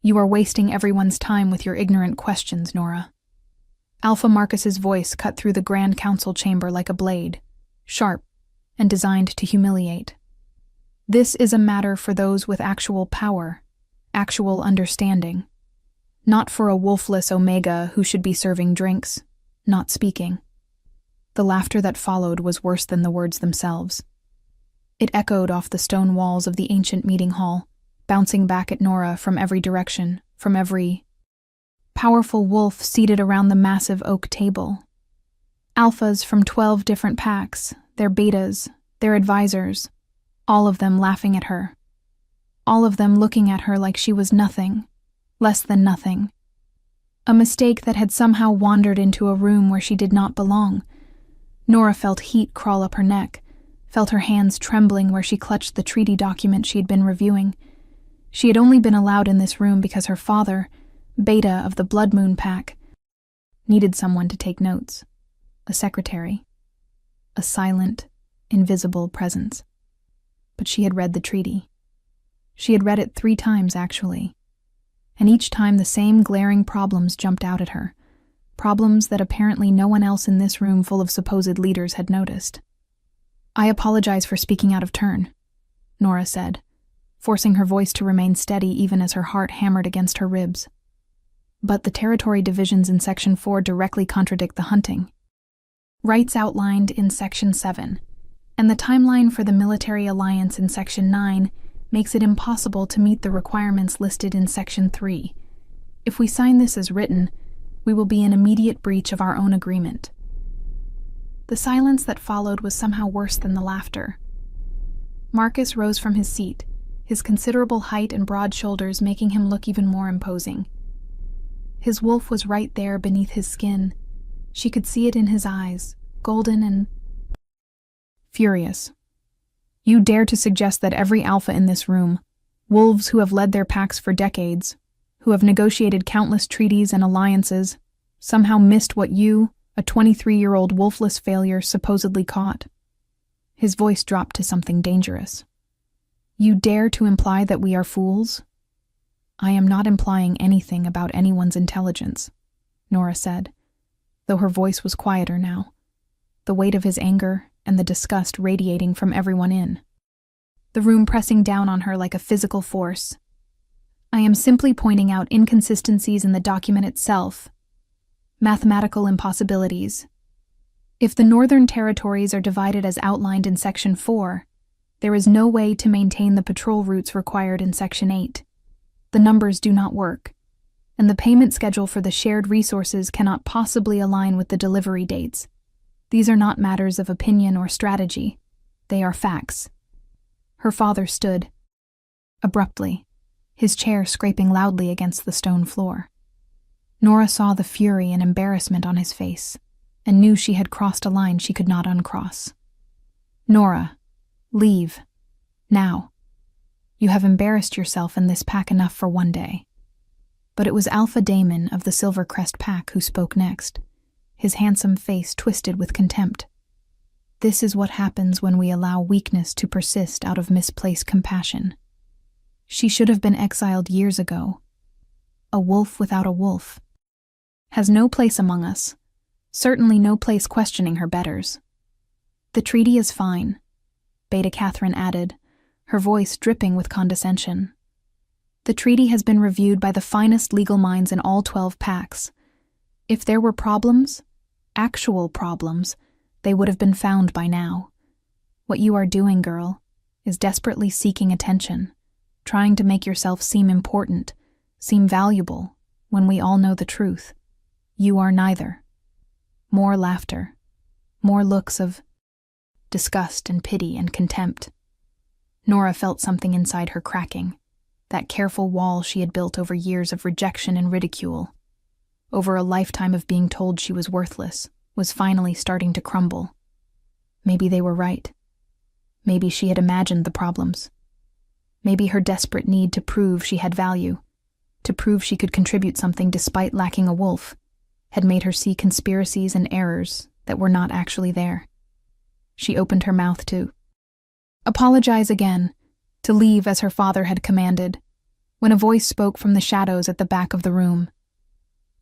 You are wasting everyone's time with your ignorant questions, Nora. Alpha Marcus's voice cut through the Grand Council chamber like a blade, sharp and designed to humiliate. This is a matter for those with actual power, actual understanding. Not for a wolfless Omega who should be serving drinks, not speaking. The laughter that followed was worse than the words themselves. It echoed off the stone walls of the ancient meeting hall, bouncing back at Nora from every direction, from every powerful wolf seated around the massive oak table. Alphas from 12 different packs, their betas, their advisors, all of them laughing at her. All of them looking at her like she was nothing, less than nothing. A mistake that had somehow wandered into a room where she did not belong. Nora felt heat crawl up her neck, felt her hands trembling where she clutched the treaty document she had been reviewing. She had only been allowed in this room because her father, Beta of the Blood Moon Pack, needed someone to take notes. A secretary. A silent, invisible presence. But she had read the treaty. She had read it 3 times, actually. And each time the same glaring problems jumped out at her. Problems that apparently no one else in this room full of supposed leaders had noticed. "I apologize for speaking out of turn," Nora said, forcing her voice to remain steady even as her heart hammered against her ribs. "But the territory divisions in Section 4 directly contradict the hunting rights outlined in Section 7, and the timeline for the military alliance in Section 9 makes it impossible to meet the requirements listed in Section 3. If we sign this as written, we will be in immediate breach of our own agreement." The silence that followed was somehow worse than the laughter. Marcus rose from his seat, his considerable height and broad shoulders making him look even more imposing. His wolf was right there beneath his skin. She could see it in his eyes, golden and furious. "You dare to suggest that every alpha in this room, wolves who have led their packs for decades, who have negotiated countless treaties and alliances, somehow missed what you, a 23-year-old wolfless failure, supposedly caught?" His voice dropped to something dangerous. "You dare to imply that we are fools?" "I am not implying anything about anyone's intelligence," Nora said, though her voice was quieter now, the weight of his anger and the disgust radiating from everyone in the room, pressing down on her like a physical force. "I am simply pointing out inconsistencies in the document itself, mathematical impossibilities. If the Northern Territories are divided as outlined in Section 4, there is no way to maintain the patrol routes required in Section 8. The numbers do not work, and the payment schedule for the shared resources cannot possibly align with the delivery dates. These are not matters of opinion or strategy. They are facts." Her father stood, abruptly, his chair scraping loudly against the stone floor. Nora saw the fury and embarrassment on his face, and knew she had crossed a line she could not uncross. "Nora, leave. Now. You have embarrassed yourself in this pack enough for one day." But it was Alpha Damon of the Silvercrest Pack who spoke next, his handsome face twisted with contempt. "This is what happens when we allow weakness to persist out of misplaced compassion. She should have been exiled years ago. A wolf without a wolf has no place among us, certainly no place questioning her betters." "The treaty is fine," Beta Catherine added, her voice dripping with condescension. "The treaty has been reviewed by the finest legal minds in all 12 packs. If there were problems, actual problems, they would have been found by now. What you are doing, girl, is desperately seeking attention, trying to make yourself seem important, seem valuable, when we all know the truth. You are neither." More laughter, more looks of disgust and pity and contempt. Nora felt something inside her cracking, that careful wall she had built over years of rejection and ridicule, over a lifetime of being told she was worthless, was finally starting to crumble. Maybe they were right. Maybe she had imagined the problems. Maybe her desperate need to prove she had value, to prove she could contribute something despite lacking a wolf, had made her see conspiracies and errors that were not actually there. She opened her mouth to apologize again, to leave as her father had commanded, when a voice spoke from the shadows at the back of the room.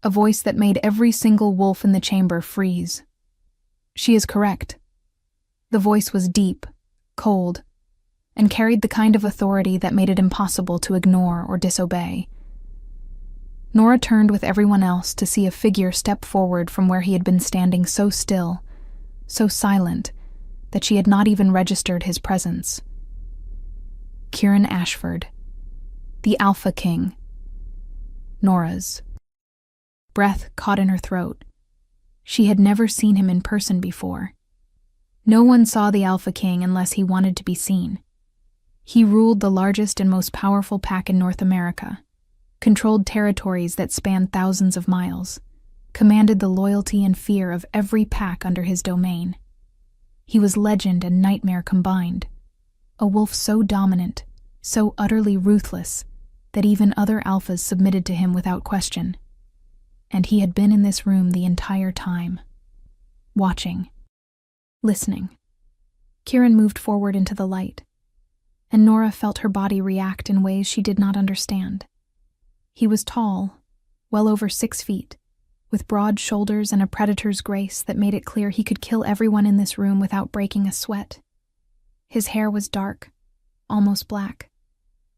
A voice that made every single wolf in the chamber freeze. She is correct. The voice was deep, cold, and carried the kind of authority that made it impossible to ignore or disobey. Nora turned with everyone else to see a figure step forward from where he had been standing so still, so silent, that she had not even registered his presence. Kieran Ashford, the Alpha King. Nora's breath caught in her throat. She had never seen him in person before. No one saw the Alpha King unless he wanted to be seen. He ruled the largest and most powerful pack in North America, controlled territories that spanned thousands of miles, commanded the loyalty and fear of every pack under his domain. He was legend and nightmare combined, a wolf so dominant, so utterly ruthless, that even other alphas submitted to him without question. And he had been in this room the entire time, watching, listening. Kieran moved forward into the light, and Nora felt her body react in ways she did not understand. He was tall, well over 6 feet, with broad shoulders and a predator's grace that made it clear he could kill everyone in this room without breaking a sweat. His hair was dark, almost black,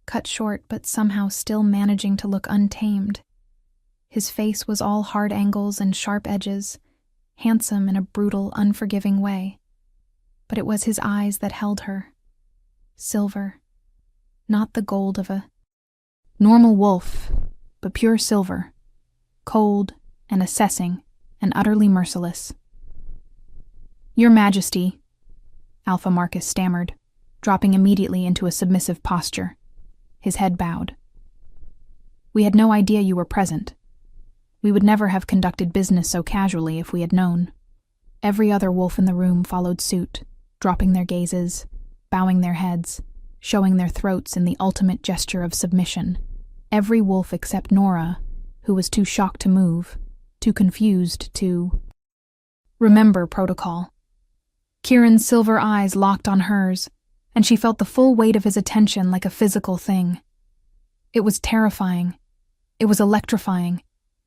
cut short but somehow still managing to look untamed. His face was all hard angles and sharp edges, handsome in a brutal, unforgiving way. But it was his eyes that held her. Silver, not the gold of a normal wolf, but pure silver, cold and assessing and utterly merciless. "Your Majesty," Alpha Marcus stammered, dropping immediately into a submissive posture, his head bowed. "We had no idea you were present. We would never have conducted business so casually if we had known." Every other wolf in the room followed suit, dropping their gazes, bowing their heads, showing their throats in the ultimate gesture of submission. Every wolf except Nora, who was too shocked to move, too confused to remember protocol. Kieran's silver eyes locked on hers, and she felt the full weight of his attention like a physical thing. It was terrifying. It was electrifying.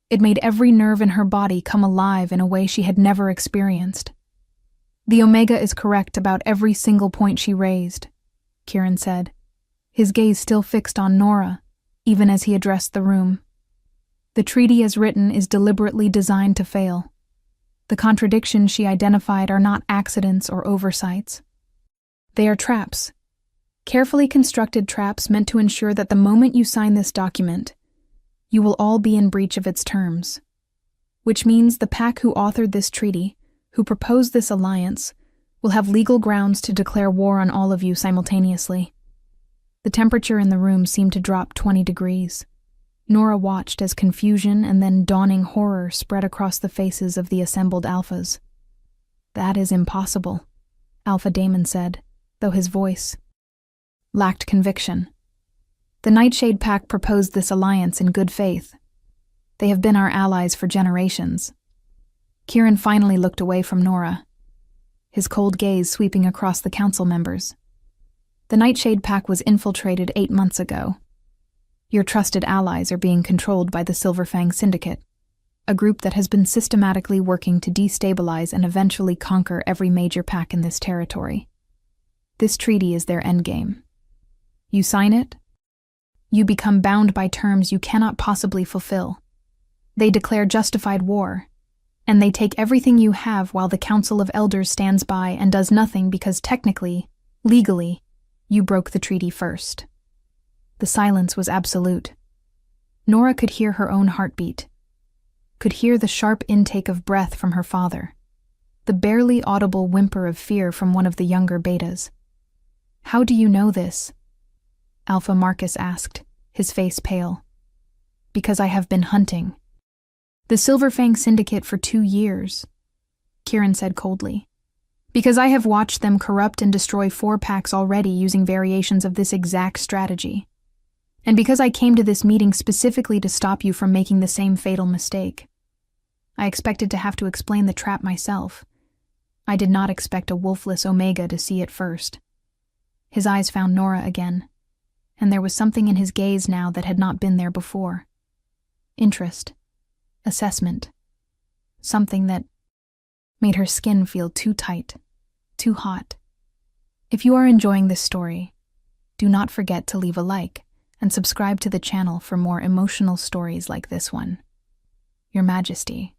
It made every nerve in her body come alive in a way she had never experienced. "The Omega is correct about every single point she raised," Kieran said, his gaze still fixed on Nora, even as he addressed the room. "The treaty as written is deliberately designed to fail. The contradictions she identified are not accidents or oversights. They are traps, carefully constructed traps meant to ensure that the moment you sign this document, you will all be in breach of its terms. Which means the pack who authored this treaty, who proposed this alliance, will have legal grounds to declare war on all of you simultaneously." The temperature in the room seemed to drop 20 degrees. Nora watched as confusion and then dawning horror spread across the faces of the assembled alphas. "That is impossible," Alpha Damon said, though his voice lacked conviction. "The Nightshade Pack proposed this alliance in good faith. They have been our allies for generations." Kieran finally looked away from Nora, his cold gaze sweeping across the council members. "The Nightshade Pack was infiltrated 8 months ago. Your trusted allies are being controlled by the Silverfang Syndicate, a group that has been systematically working to destabilize and eventually conquer every major pack in this territory. This treaty is their endgame. You sign it, you become bound by terms you cannot possibly fulfill. They declare justified war, and they take everything you have while the Council of Elders stands by and does nothing because technically, legally, you broke the treaty first." The silence was absolute. Nora could hear her own heartbeat, could hear the sharp intake of breath from her father, the barely audible whimper of fear from one of the younger betas. "How do you know this?" Alpha Marcus asked, his face pale. "Because I have been hunting the Silverfang Syndicate for 2 years," Kieran said coldly. "Because I have watched them corrupt and destroy 4 packs already using variations of this exact strategy. And because I came to this meeting specifically to stop you from making the same fatal mistake. I expected to have to explain the trap myself. I did not expect a wolfless Omega to see it first." His eyes found Nora again. and there was something in his gaze now that had not been there before. Interest. Assessment. Something that made her skin feel too tight, too hot. If you are enjoying this story, do not forget to leave a like and subscribe to the channel for more emotional stories like this one. Your Majesty,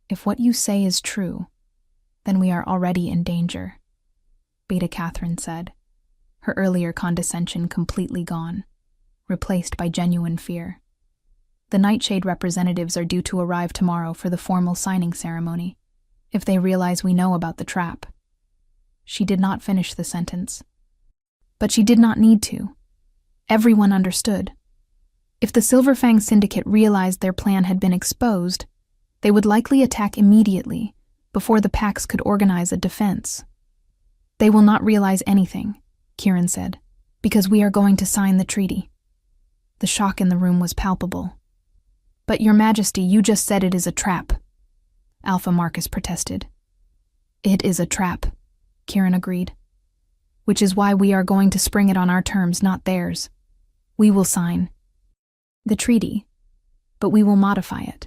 if what you say is true, then we are already in danger, Beta Catherine said, her earlier condescension completely gone, replaced by genuine fear. The Nightshade representatives are due to arrive tomorrow for the formal signing ceremony, if they realize we know about the trap. She did not finish the sentence. But she did not need to. Everyone understood. If the Silverfang Syndicate realized their plan had been exposed, they would likely attack immediately, before the packs could organize a defense. They will not realize anything, Kieran said, because we are going to sign the treaty. The shock in the room was palpable. But Your Majesty, you just said it is a trap, Alpha Marcus protested. It is a trap, Kieran agreed. Which is why we are going to spring it on our terms, not theirs. We will sign the treaty, but we will modify it.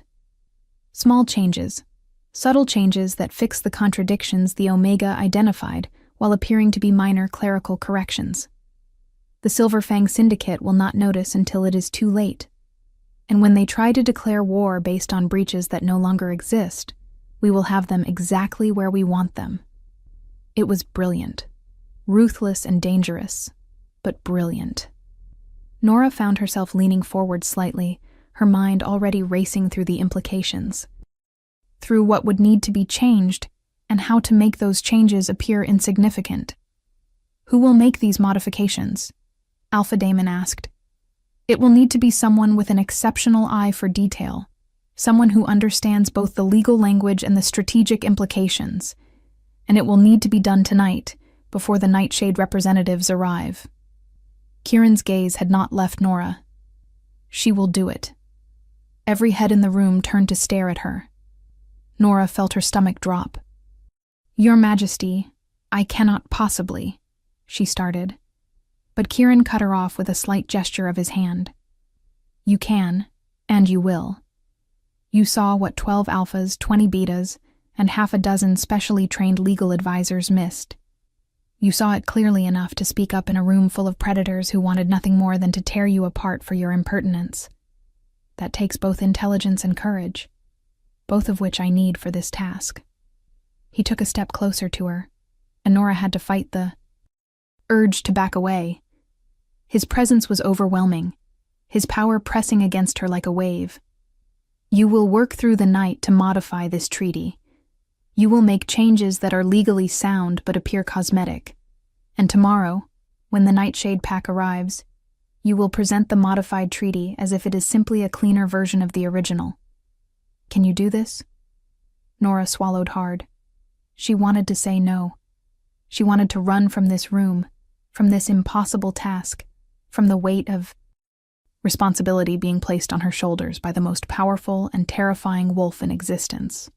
Small changes, subtle changes that fix the contradictions the Omega identified while appearing to be minor clerical corrections. The Silverfang Syndicate will not notice until it is too late. And when they try to declare war based on breaches that no longer exist, we will have them exactly where we want them. It was brilliant. Ruthless and dangerous, but brilliant. Nora found herself leaning forward slightly, her mind already racing through the implications. Through what would need to be changed, and how to make those changes appear insignificant. Who will make these modifications? Alpha Daemon asked. It will need to be someone with an exceptional eye for detail, someone who understands both the legal language and the strategic implications, and it will need to be done tonight, before the Nightshade representatives arrive. Kieran's gaze had not left Nora. She will do it. Every head in the room turned to stare at her. Nora felt her stomach drop. Your Majesty, I cannot possibly, she started. But Kieran cut her off with a slight gesture of his hand. You can, and you will. You saw what 12 alphas, 20 betas, and half a dozen specially trained legal advisors missed. You saw it clearly enough to speak up in a room full of predators who wanted nothing more than to tear you apart for your impertinence. That takes both intelligence and courage, both of which I need for this task. He took a step closer to her, and Nora had to fight the urge to back away. His presence was overwhelming, his power pressing against her like a wave. You will work through the night to modify this treaty. You will make changes that are legally sound but appear cosmetic. And tomorrow, when the Nightshade pack arrives, you will present the modified treaty as if it is simply a cleaner version of the original. Can you do this? Nora swallowed hard. She wanted to say no. She wanted to run from this room, from this impossible task, from the weight of responsibility being placed on her shoulders by the most powerful and terrifying wolf in existence.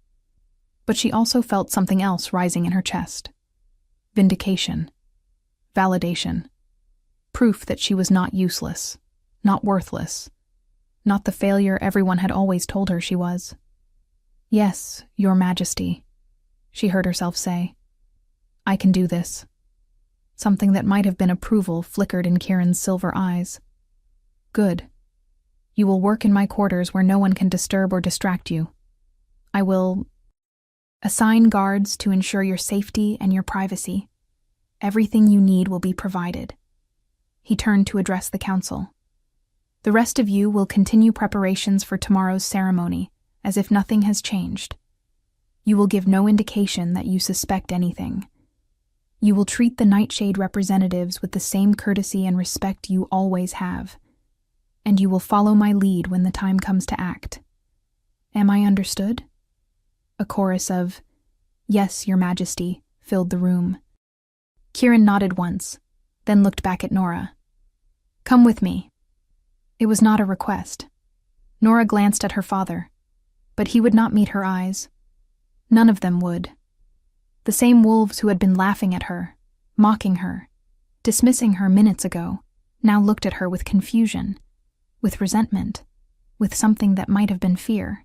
But she also felt something else rising in her chest. Vindication. Validation. Proof that she was not useless, not worthless, not the failure everyone had always told her she was. Yes, Your Majesty, she heard herself say. I can do this. Something that might have been approval flickered in Kieran's silver eyes. Good. You will work in my quarters where no one can disturb or distract you. I will assign guards to ensure your safety and your privacy. Everything you need will be provided. He turned to address the council. The rest of you will continue preparations for tomorrow's ceremony, as if nothing has changed. You will give no indication that you suspect anything. You will treat the Nightshade representatives with the same courtesy and respect you always have. And you will follow my lead when the time comes to act. Am I understood? A chorus of, Yes, Your Majesty, filled the room. Kieran nodded once, then looked back at Nora. Come with me. It was not a request. Nora glanced at her father, but he would not meet her eyes. None of them would. The same wolves who had been laughing at her, mocking her, dismissing her minutes ago, now looked at her with confusion, with resentment, with something that might have been fear.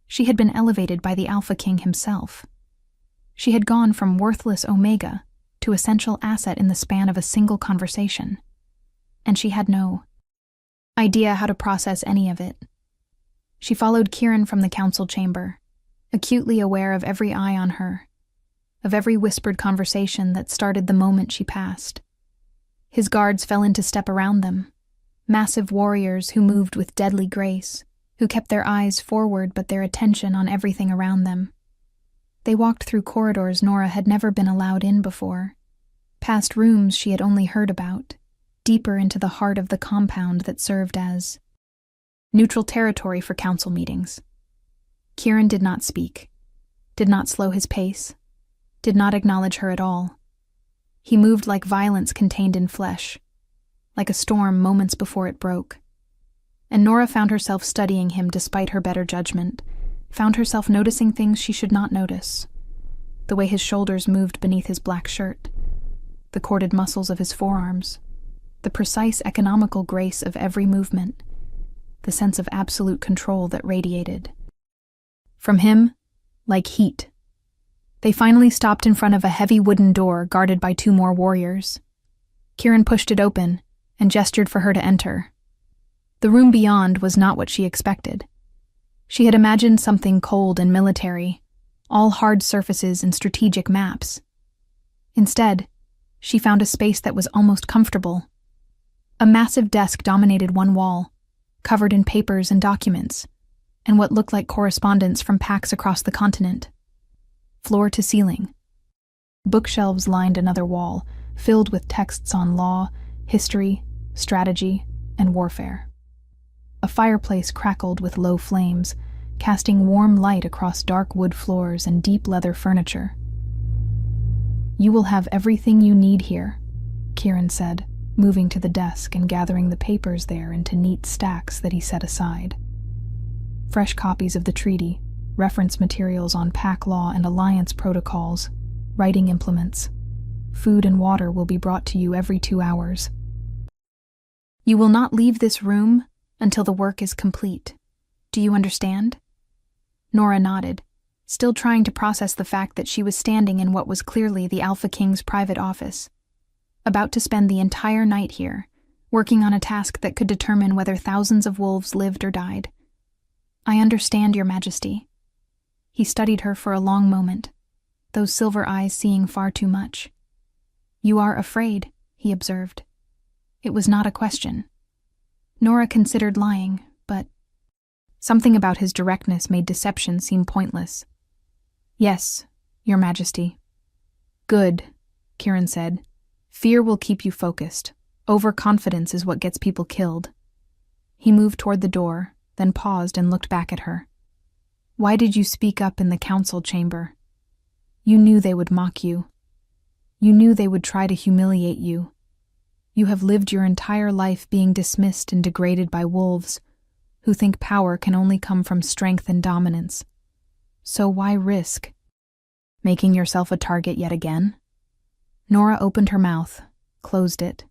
She had been elevated by the Alpha King himself. She had gone from worthless Omega to essential asset in the span of a single conversation. And she had no idea how to process any of it. She followed Kieran from the council chamber, acutely aware of every eye on her, of every whispered conversation that started the moment she passed. His guards fell into step around them, massive warriors who moved with deadly grace, who kept their eyes forward but their attention on everything around them. They walked through corridors Nora had never been allowed in before, past rooms she had only heard about, deeper into the heart of the compound that served as neutral territory for council meetings. Kieran did not speak, did not slow his pace, did not acknowledge her at all. He moved like violence contained in flesh, like a storm moments before it broke. And Nora found herself studying him despite her better judgment, found herself noticing things she should not notice. The way his shoulders moved beneath his black shirt, the corded muscles of his forearms, the precise economical grace of every movement, the sense of absolute control that radiated from him like heat. They finally stopped in front of a heavy wooden door guarded by 2 more warriors. Kieran pushed it open and gestured for her to enter. The room beyond was not what she expected. She had imagined something cold and military, all hard surfaces and strategic maps. Instead, she found a space that was almost comfortable. A massive desk dominated one wall, covered in papers and documents, and what looked like correspondence from packs across the continent. Floor to ceiling. Bookshelves lined another wall, filled with texts on law, history, strategy, and warfare. A fireplace crackled with low flames, casting warm light across dark wood floors and deep leather furniture. "You will have everything you need here," Kieran said, moving to the desk and gathering the papers there into neat stacks that he set aside. Fresh copies of the treaty, reference materials on pack law and alliance protocols, writing implements. Food and water will be brought to you every 2 hours. You will not leave this room until the work is complete. Do you understand? Nora nodded, still trying to process the fact that she was standing in what was clearly the Alpha King's private office, about to spend the entire night here, working on a task that could determine whether thousands of wolves lived or died. "I understand, Your Majesty." He studied her for a long moment, those silver eyes seeing far too much. "You are afraid," he observed. It was not a question. Nora considered lying, but something about his directness made deception seem pointless. "Yes, Your Majesty." "Good," Kieran said. "Fear will keep you focused. Overconfidence is what gets people killed." He moved toward the door, then paused and looked back at her. "Why did you speak up in the council chamber? You knew they would mock you. You knew they would try to humiliate you. You have lived your entire life being dismissed and degraded by wolves, who think power can only come from strength and dominance. So why risk making yourself a target yet again?" Nora opened her mouth, closed it,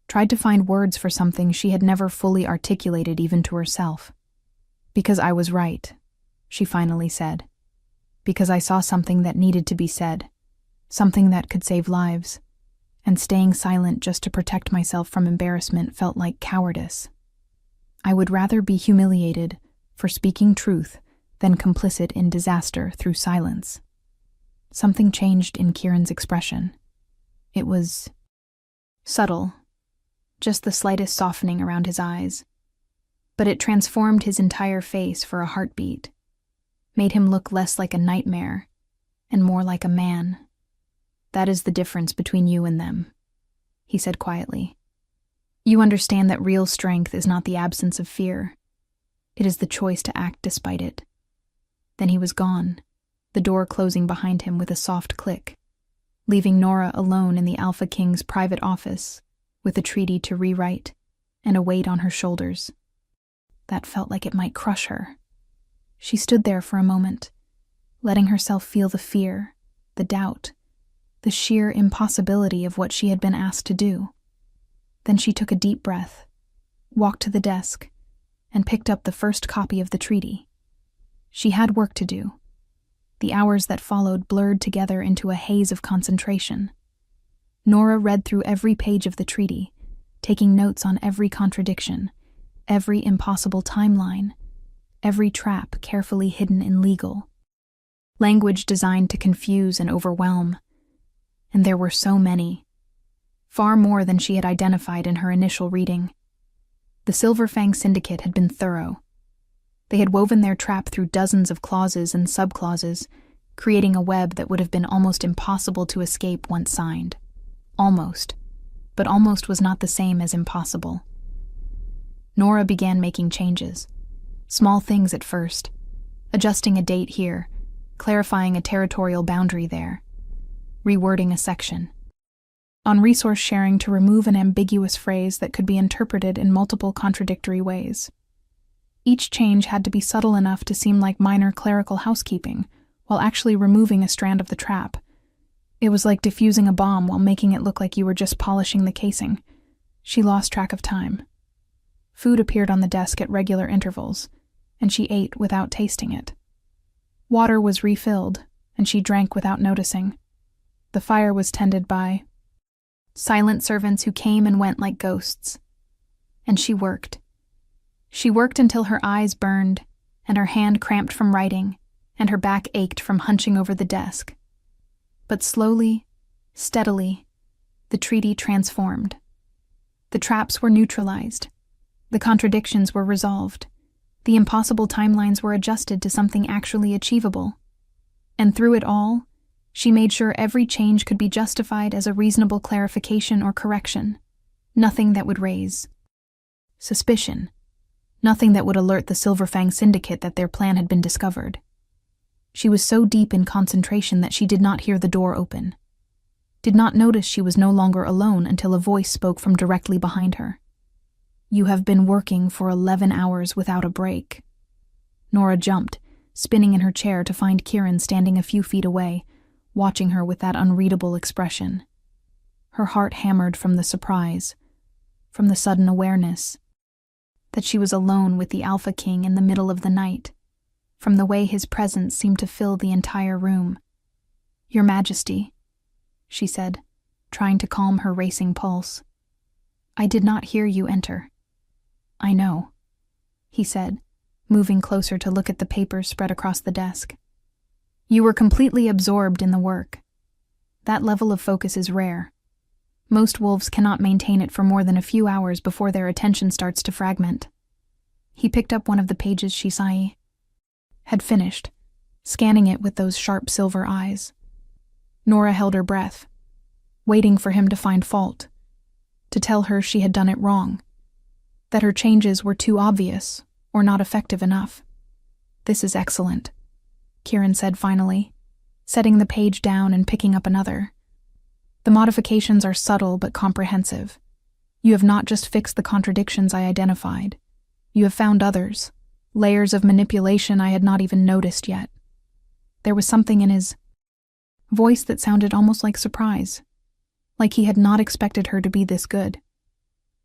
tried to find words for something she had never fully articulated even to herself. "Because I was right," she finally said. "Because I saw something that needed to be said, something that could save lives, and staying silent just to protect myself from embarrassment felt like cowardice. I would rather be humiliated for speaking truth than complicit in disaster through silence." Something changed in Kieran's expression. It was subtle, just the slightest softening around his eyes, but it transformed his entire face for a heartbeat, made him look less like a nightmare and more like a man. "That is the difference between you and them," he said quietly. "You understand that real strength is not the absence of fear. It is the choice to act despite it." Then he was gone, the door closing behind him with a soft click, leaving Nora alone in the Alpha King's private office with the treaty to rewrite and a weight on her shoulders that felt like it might crush her. She stood there for a moment, letting herself feel the fear, the doubt, the sheer impossibility of what she had been asked to do. Then she took a deep breath, walked to the desk, and picked up the first copy of the treaty. She had work to do. The hours that followed blurred together into a haze of concentration. Nora read through every page of the treaty, taking notes on every contradiction, every impossible timeline, every trap carefully hidden in legal language designed to confuse and overwhelm. And there were so many, far more than she had identified in her initial reading. The Silverfang Syndicate had been thorough. They had woven their trap through dozens of clauses and subclauses, creating a web that would have been almost impossible to escape once signed. Almost. But almost was not the same as impossible. Nora began making changes. Small things at first. Adjusting a date here, clarifying a territorial boundary there, rewording a section. On resource sharing to remove an ambiguous phrase that could be interpreted in multiple contradictory ways. Each change had to be subtle enough to seem like minor clerical housekeeping, while actually removing a strand of the trap. It was like diffusing a bomb while making it look like you were just polishing the casing. She lost track of time. Food appeared on the desk at regular intervals, and she ate without tasting it. Water was refilled, and she drank without noticing. The fire was tended by silent servants who came and went like ghosts. And she worked. She worked until her eyes burned, and her hand cramped from writing, and her back ached from hunching over the desk. But slowly, steadily, the treaty transformed. The traps were neutralized. The contradictions were resolved. The impossible timelines were adjusted to something actually achievable. And through it all, she made sure every change could be justified as a reasonable clarification or correction. Nothing that would raise suspicion. Nothing that would alert the Silverfang Syndicate that their plan had been discovered. She was so deep in concentration that she did not hear the door open. Did not notice she was no longer alone until a voice spoke from directly behind her. "You have been working for 11 hours without a break." Nora jumped, spinning in her chair to find Kieran standing a few feet away, watching her with that unreadable expression. Her heart hammered from the surprise, from the sudden awareness that she was alone with the Alpha King in the middle of the night, from the way his presence seemed to fill the entire room. "Your Majesty," she said, trying to calm her racing pulse. "I did not hear you enter." "I know," he said, moving closer to look at the papers spread across the desk. "You were completely absorbed in the work. That level of focus is rare. Most wolves cannot maintain it for more than a few hours before their attention starts to fragment." He picked up one of the pages Shisai had finished, scanning it with those sharp silver eyes. Nora held her breath, waiting for him to find fault, to tell her she had done it wrong, that her changes were too obvious or not effective enough. "This is excellent," Kieran said finally, setting the page down and picking up another. "The modifications are subtle but comprehensive. You have not just fixed the contradictions I identified. You have found others, layers of manipulation I had not even noticed yet." There was something in his voice that sounded almost like surprise, like he had not expected her to be this good.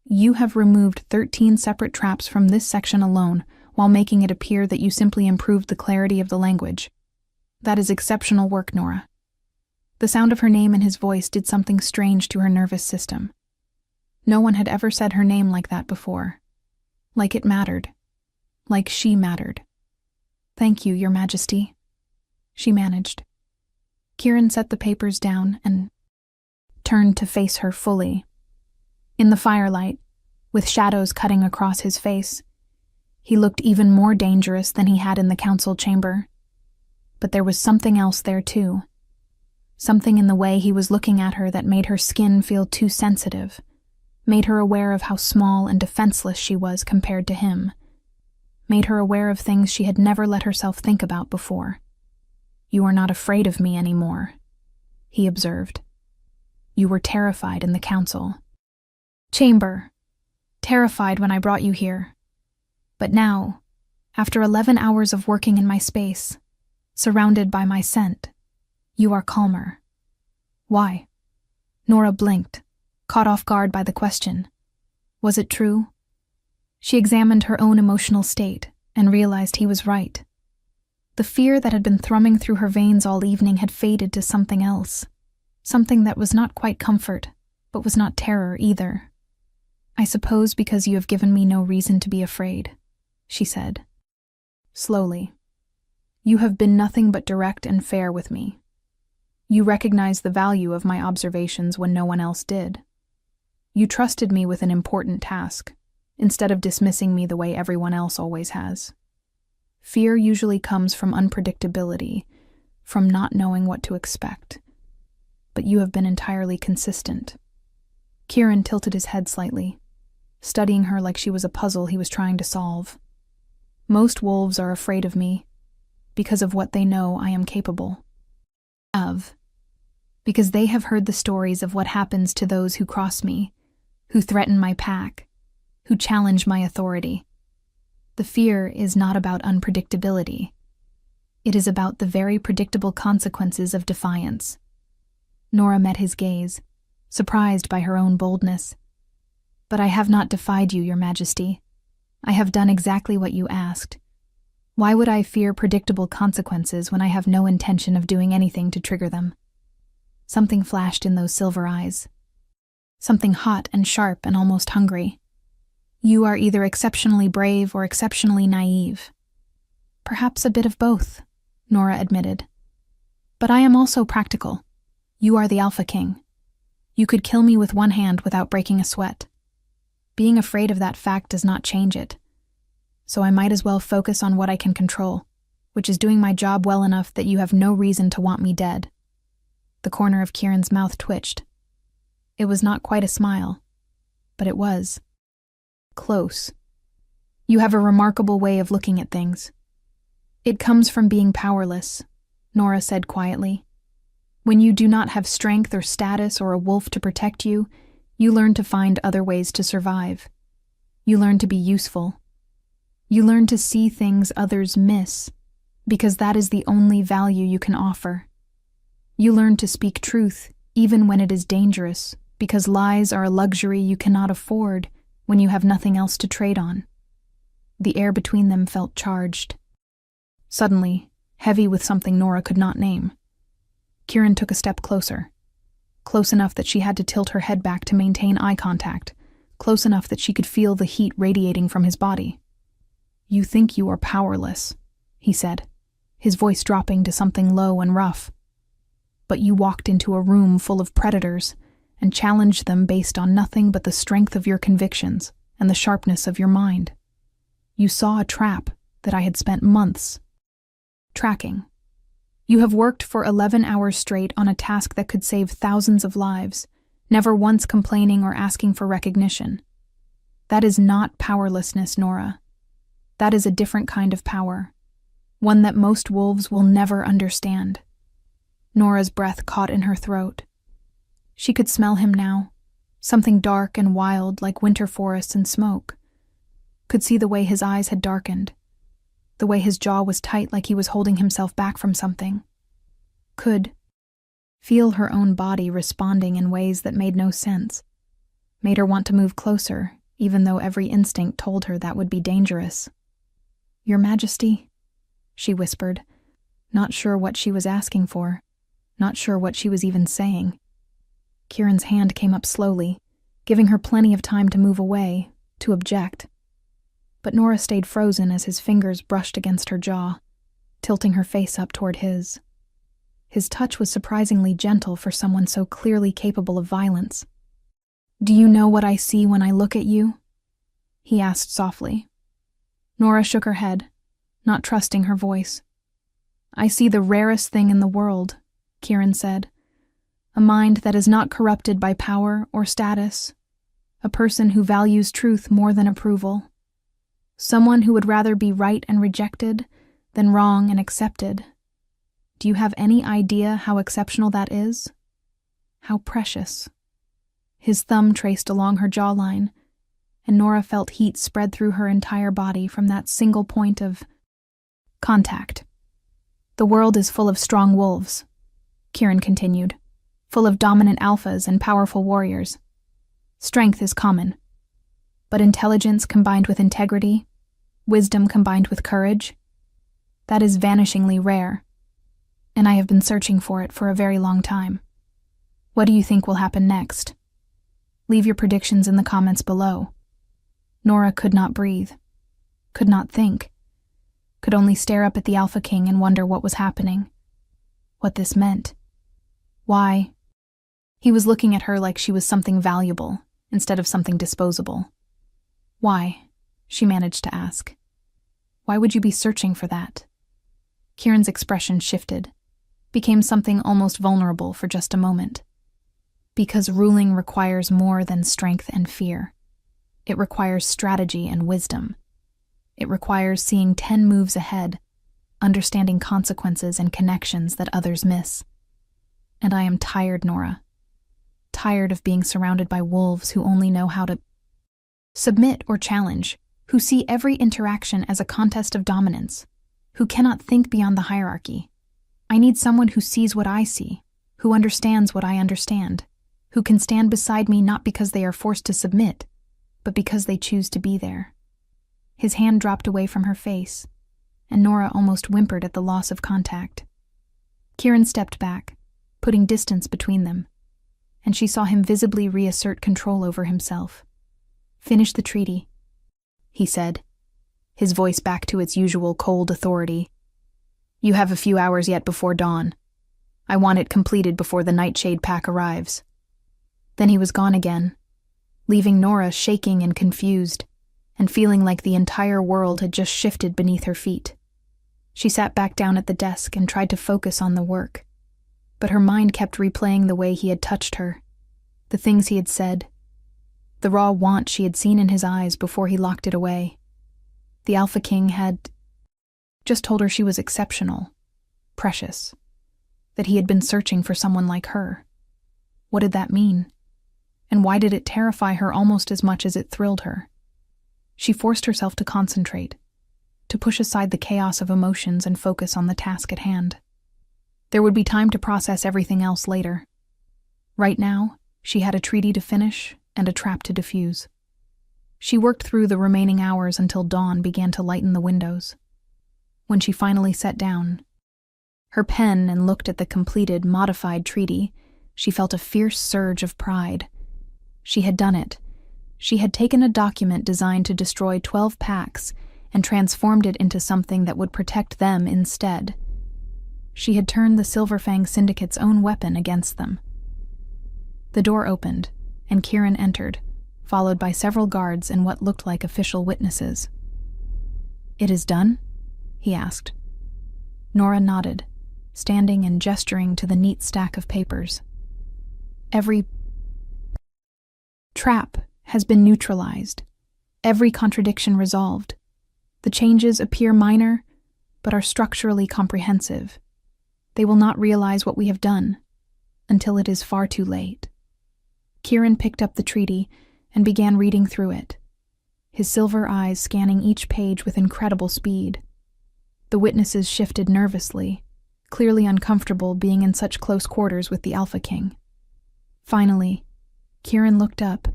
"You have removed 13 separate traps from this section alone, while making it appear that you simply improved the clarity of the language. That is exceptional work, Nora." The sound of her name and his voice did something strange to her nervous system. No one had ever said her name like that before. Like it mattered. Like she mattered. "Thank you, Your Majesty," she managed. Kieran set the papers down and turned to face her fully. In the firelight, with shadows cutting across his face, he looked even more dangerous than he had in the council chamber. But there was something else there too. Something in the way he was looking at her that made her skin feel too sensitive, made her aware of how small and defenseless she was compared to him, made her aware of things she had never let herself think about before. "You are not afraid of me anymore," he observed. "You were terrified in the council chamber, terrified when I brought you here. But now, after 11 hours of working in my space, surrounded by my scent, you are calmer." "Why?" Nora blinked, caught off guard by the question. Was it true? She examined her own emotional state and realized he was right. The fear that had been thrumming through her veins all evening had faded to something else, something that was not quite comfort, but was not terror either. "I suppose because you have given me no reason to be afraid," she said. Slowly. "You have been nothing but direct and fair with me. You recognized the value of my observations when no one else did. You trusted me with an important task, instead of dismissing me the way everyone else always has. Fear usually comes from unpredictability, from not knowing what to expect. But you have been entirely consistent." Kieran tilted his head slightly, studying her like she was a puzzle he was trying to solve. "Most wolves are afraid of me because of what they know I am capable of. Because they have heard the stories of what happens to those who cross me, who threaten my pack, who challenge my authority. The fear is not about unpredictability. It is about the very predictable consequences of defiance." Nora met his gaze, surprised by her own boldness. "But I have not defied you, Your Majesty. I have done exactly what you asked. Why would I fear predictable consequences when I have no intention of doing anything to trigger them?" Something flashed in those silver eyes. Something hot and sharp and almost hungry. "You are either exceptionally brave or exceptionally naive." "Perhaps a bit of both," Nora admitted. "But I am also practical. You are the Alpha King. You could kill me with one hand without breaking a sweat. Being afraid of that fact does not change it. So I might as well focus on what I can control, which is doing my job well enough that you have no reason to want me dead." The corner of Kieran's mouth twitched. It was not quite a smile, but it was. Close. "You have a remarkable way of looking at things." "It comes from being powerless," Nora said quietly. "When you do not have strength or status or a wolf to protect you, you learn to find other ways to survive. You learn to be useful. You learn to see things others miss, because that is the only value you can offer. You learn to speak truth even when it is dangerous, because lies are a luxury you cannot afford when you have nothing else to trade on." The air between them felt charged. Suddenly, heavy with something Nora could not name. Kieran took a step closer. Close enough that she had to tilt her head back to maintain eye contact, close enough that she could feel the heat radiating from his body. "You think you are powerless," he said, his voice dropping to something low and rough. "But you walked into a room full of predators and challenged them based on nothing but the strength of your convictions and the sharpness of your mind. You saw a trap that I had spent months tracking. You have worked for 11 hours straight on a task that could save thousands of lives, never once complaining or asking for recognition. That is not powerlessness, Nora. That is a different kind of power, one that most wolves will never understand." Nora's breath caught in her throat. She could smell him now, something dark and wild like winter forests and smoke. Could see the way his eyes had darkened, the way his jaw was tight like he was holding himself back from something. Could feel her own body responding in ways that made no sense, made her want to move closer, even though every instinct told her that would be dangerous. "Your Majesty," she whispered, not sure what she was asking for, not sure what she was even saying. Kieran's hand came up slowly, giving her plenty of time to move away, to object. But Nora stayed frozen as his fingers brushed against her jaw, tilting her face up toward his. His touch was surprisingly gentle for someone so clearly capable of violence. "Do you know what I see when I look at you?" he asked softly. Nora shook her head, not trusting her voice. "I see the rarest thing in the world," Kieran said. "A mind that is not corrupted by power or status. A person who values truth more than approval. Someone who would rather be right and rejected than wrong and accepted. Do you have any idea how exceptional that is? How precious?" His thumb traced along her jawline, and Nora felt heat spread through her entire body from that single point of contact. "The world is full of strong wolves," Kieran continued, "full of dominant alphas and powerful warriors. Strength is common. But intelligence combined with integrity, wisdom combined with courage, that is vanishingly rare, and I have been searching for it for a very long time. What do you think will happen next? Leave your predictions in the comments below. Nora could not breathe, could not think, could only stare up at the Alpha King and wonder what was happening, what this meant. Why? He was looking at her like she was something valuable instead of something disposable. Why? She managed to ask. Why would you be searching for that? Kieran's expression shifted, became something almost vulnerable for just a moment. Because ruling requires more than strength and fear. It requires strategy and wisdom. It requires seeing 10 moves ahead, understanding consequences and connections that others miss. And I am tired, Nora. Tired of being surrounded by wolves who only know how to submit or challenge, who see every interaction as a contest of dominance, who cannot think beyond the hierarchy. I need someone who sees what I see, who understands what I understand, who can stand beside me not because they are forced to submit, but because they choose to be there. His hand dropped away from her face, and Nora almost whimpered at the loss of contact. Kieran stepped back, putting distance between them, and she saw him visibly reassert control over himself. "Finish the treaty," he said, his voice back to its usual cold authority. "You have a few hours yet before dawn. I want it completed before the Nightshade pack arrives." Then he was gone again, leaving Nora shaking and confused, and feeling like the entire world had just shifted beneath her feet. She sat back down at the desk and tried to focus on the work, but her mind kept replaying the way he had touched her, the things he had said, the raw want she had seen in his eyes before he locked it away. The Alpha King had just told her she was exceptional, precious, that he had been searching for someone like her. What did that mean? And why did it terrify her almost as much as it thrilled her? She forced herself to concentrate, to push aside the chaos of emotions and focus on the task at hand. There would be time to process everything else later. Right now, she had a treaty to finish and a trap to defuse. She worked through the remaining hours until dawn began to lighten the windows. When she finally sat down, her pen and looked at the completed, modified treaty, she felt a fierce surge of pride. She had done it. She had taken a document designed to destroy 12 packs and transformed it into something that would protect them instead. She had turned the Silverfang Syndicate's own weapon against them. The door opened, and Kieran entered, followed by several guards and what looked like official witnesses. "It is done?" he asked. Nora nodded, standing and gesturing to the neat stack of papers. "Every trap has been neutralized, every contradiction resolved. The changes appear minor, but are structurally comprehensive. They will not realize what we have done until it is far too late." Kieran picked up the treaty and began reading through it, his silver eyes scanning each page with incredible speed. The witnesses shifted nervously, clearly uncomfortable being in such close quarters with the Alpha King. Finally, Kieran looked up,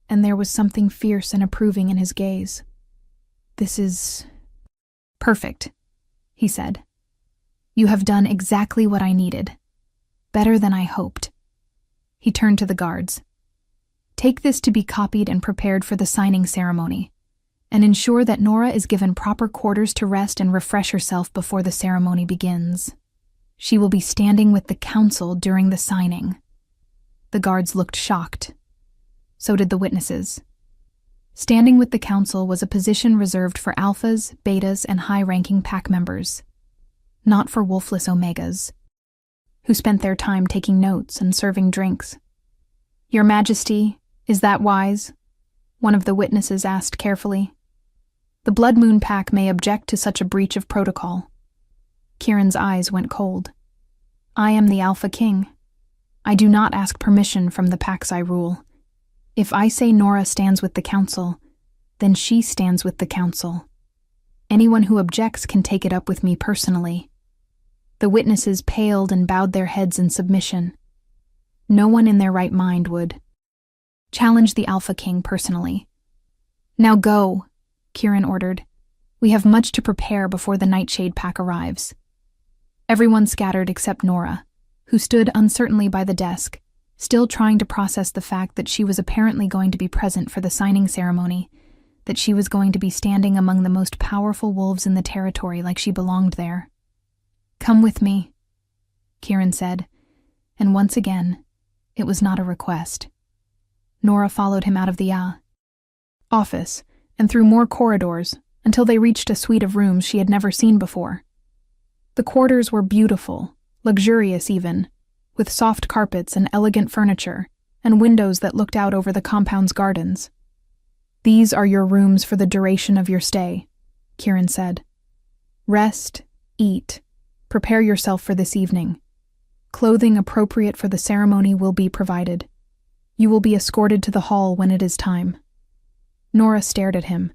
and there was something fierce and approving in his gaze. "This is perfect," he said. "You have done exactly what I needed. Better than I hoped." He turned to the guards. "Take this to be copied and prepared for the signing ceremony, and ensure that Nora is given proper quarters to rest and refresh herself before the ceremony begins. She will be standing with the council during the signing." The guards looked shocked. So did the witnesses. Standing with the council was a position reserved for alphas, betas, and high-ranking pack members, not for wolfless omegas, who spent their time taking notes and serving drinks. "Your Majesty, is that wise?" one of the witnesses asked carefully. "The Blood Moon pack may object to such a breach of protocol." Kieran's eyes went cold. "I am the Alpha King. I do not ask permission from the packs I rule. If I say Nora stands with the council, then she stands with the council. Anyone who objects can take it up with me personally." The witnesses paled and bowed their heads in submission. No one in their right mind would challenge the Alpha King personally. Now go, Kieran ordered. We have much to prepare before the Nightshade pack arrives. Everyone scattered except Nora, who stood uncertainly by the desk, still trying to process the fact that she was apparently going to be present for the signing ceremony, that she was going to be standing among the most powerful wolves in the territory like she belonged there. Come with me, Kieran said, and once again, it was not a request. Nora followed him out of the office and through more corridors until they reached a suite of rooms she had never seen before. The quarters were beautiful, luxurious even, with soft carpets and elegant furniture and windows that looked out over the compound's gardens. These are your rooms for the duration of your stay, Kieran said. Rest, eat, prepare yourself for this evening. Clothing appropriate for the ceremony will be provided. You will be escorted to the hall when it is time. Nora stared at him.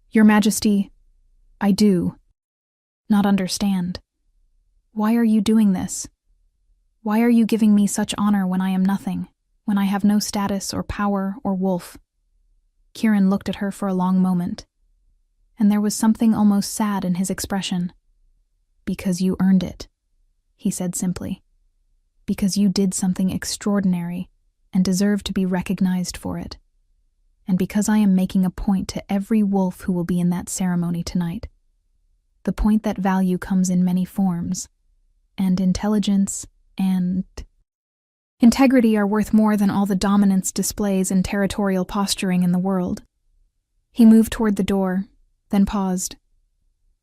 Your Majesty, I do not understand. Why are you doing this? Why are you giving me such honor when I am nothing, when I have no status or power or wolf? Kieran looked at her for a long moment, and there was something almost sad in his expression. Because you earned it, he said simply. Because you did something extraordinary and deserve to be recognized for it. And because I am making a point to every wolf who will be in that ceremony tonight. The point that value comes in many forms, and intelligence and integrity are worth more than all the dominance displays and territorial posturing in the world. He moved toward the door, then paused.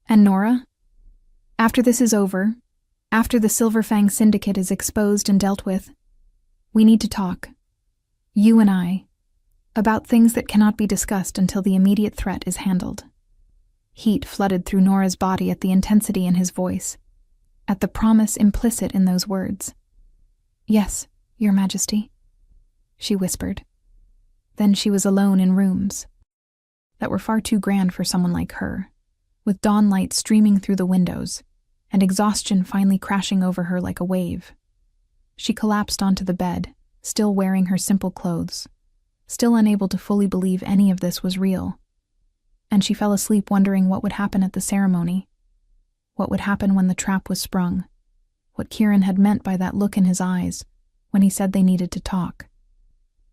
And Nora? After this is over, after the Silverfang Syndicate is exposed and dealt with, we need to talk. You and I, about things that cannot be discussed until the immediate threat is handled. Heat flooded through Nora's body at the intensity in his voice, at the promise implicit in those words. Yes, Your Majesty, she whispered. Then she was alone in rooms that were far too grand for someone like her, with dawn light streaming through the windows, and exhaustion finally crashing over her like a wave. She collapsed onto the bed, still wearing her simple clothes, still unable to fully believe any of this was real. And she fell asleep wondering what would happen at the ceremony, what would happen when the trap was sprung, what Kieran had meant by that look in his eyes when he said they needed to talk.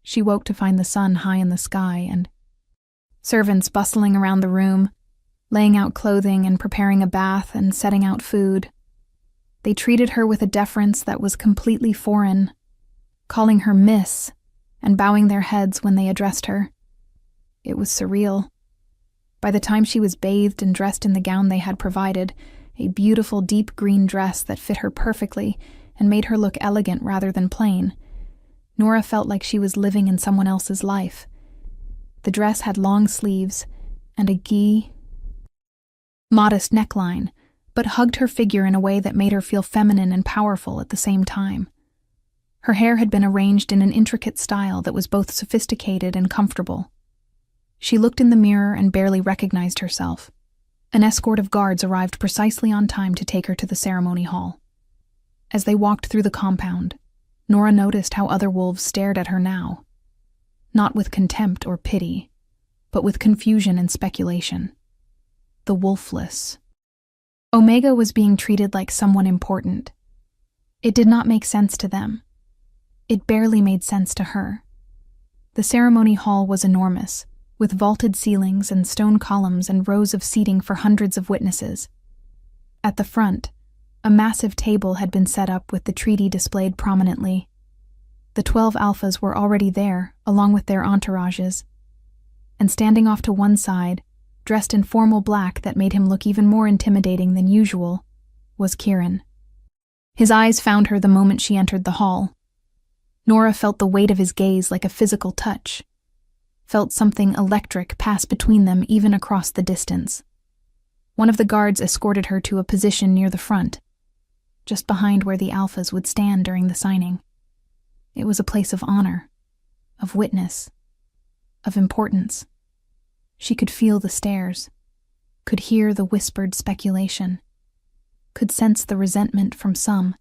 She woke to find the sun high in the sky and servants bustling around the room, laying out clothing and preparing a bath and setting out food. They treated her with a deference that was completely foreign, calling her Miss and bowing their heads when they addressed her. It was surreal. By the time she was bathed and dressed in the gown they had provided, a beautiful deep green dress that fit her perfectly and made her look elegant rather than plain, Nora felt like she was living in someone else's life. The dress had long sleeves and a modest neckline, but hugged her figure in a way that made her feel feminine and powerful at the same time. Her hair had been arranged in an intricate style that was both sophisticated and comfortable. She looked in the mirror and barely recognized herself. An escort of guards arrived precisely on time to take her to the ceremony hall. As they walked through the compound, Nora noticed how other wolves stared at her now. Not with contempt or pity, but with confusion and speculation. The wolfless. Omega was being treated like someone important. It did not make sense to them. It barely made sense to her. The ceremony hall was enormous, with vaulted ceilings and stone columns and rows of seating for hundreds of witnesses. At the front, a massive table had been set up with the treaty displayed prominently. The 12 alphas were already there, along with their entourages. And standing off to one side, dressed in formal black that made him look even more intimidating than usual, was Kieran. His eyes found her the moment she entered the hall. Nora felt the weight of his gaze like a physical touch, felt something electric pass between them even across the distance. One of the guards escorted her to a position near the front, just behind where the alphas would stand during the signing. It was a place of honor, of witness, of importance. She could feel the stares, could hear the whispered speculation, could sense the resentment from some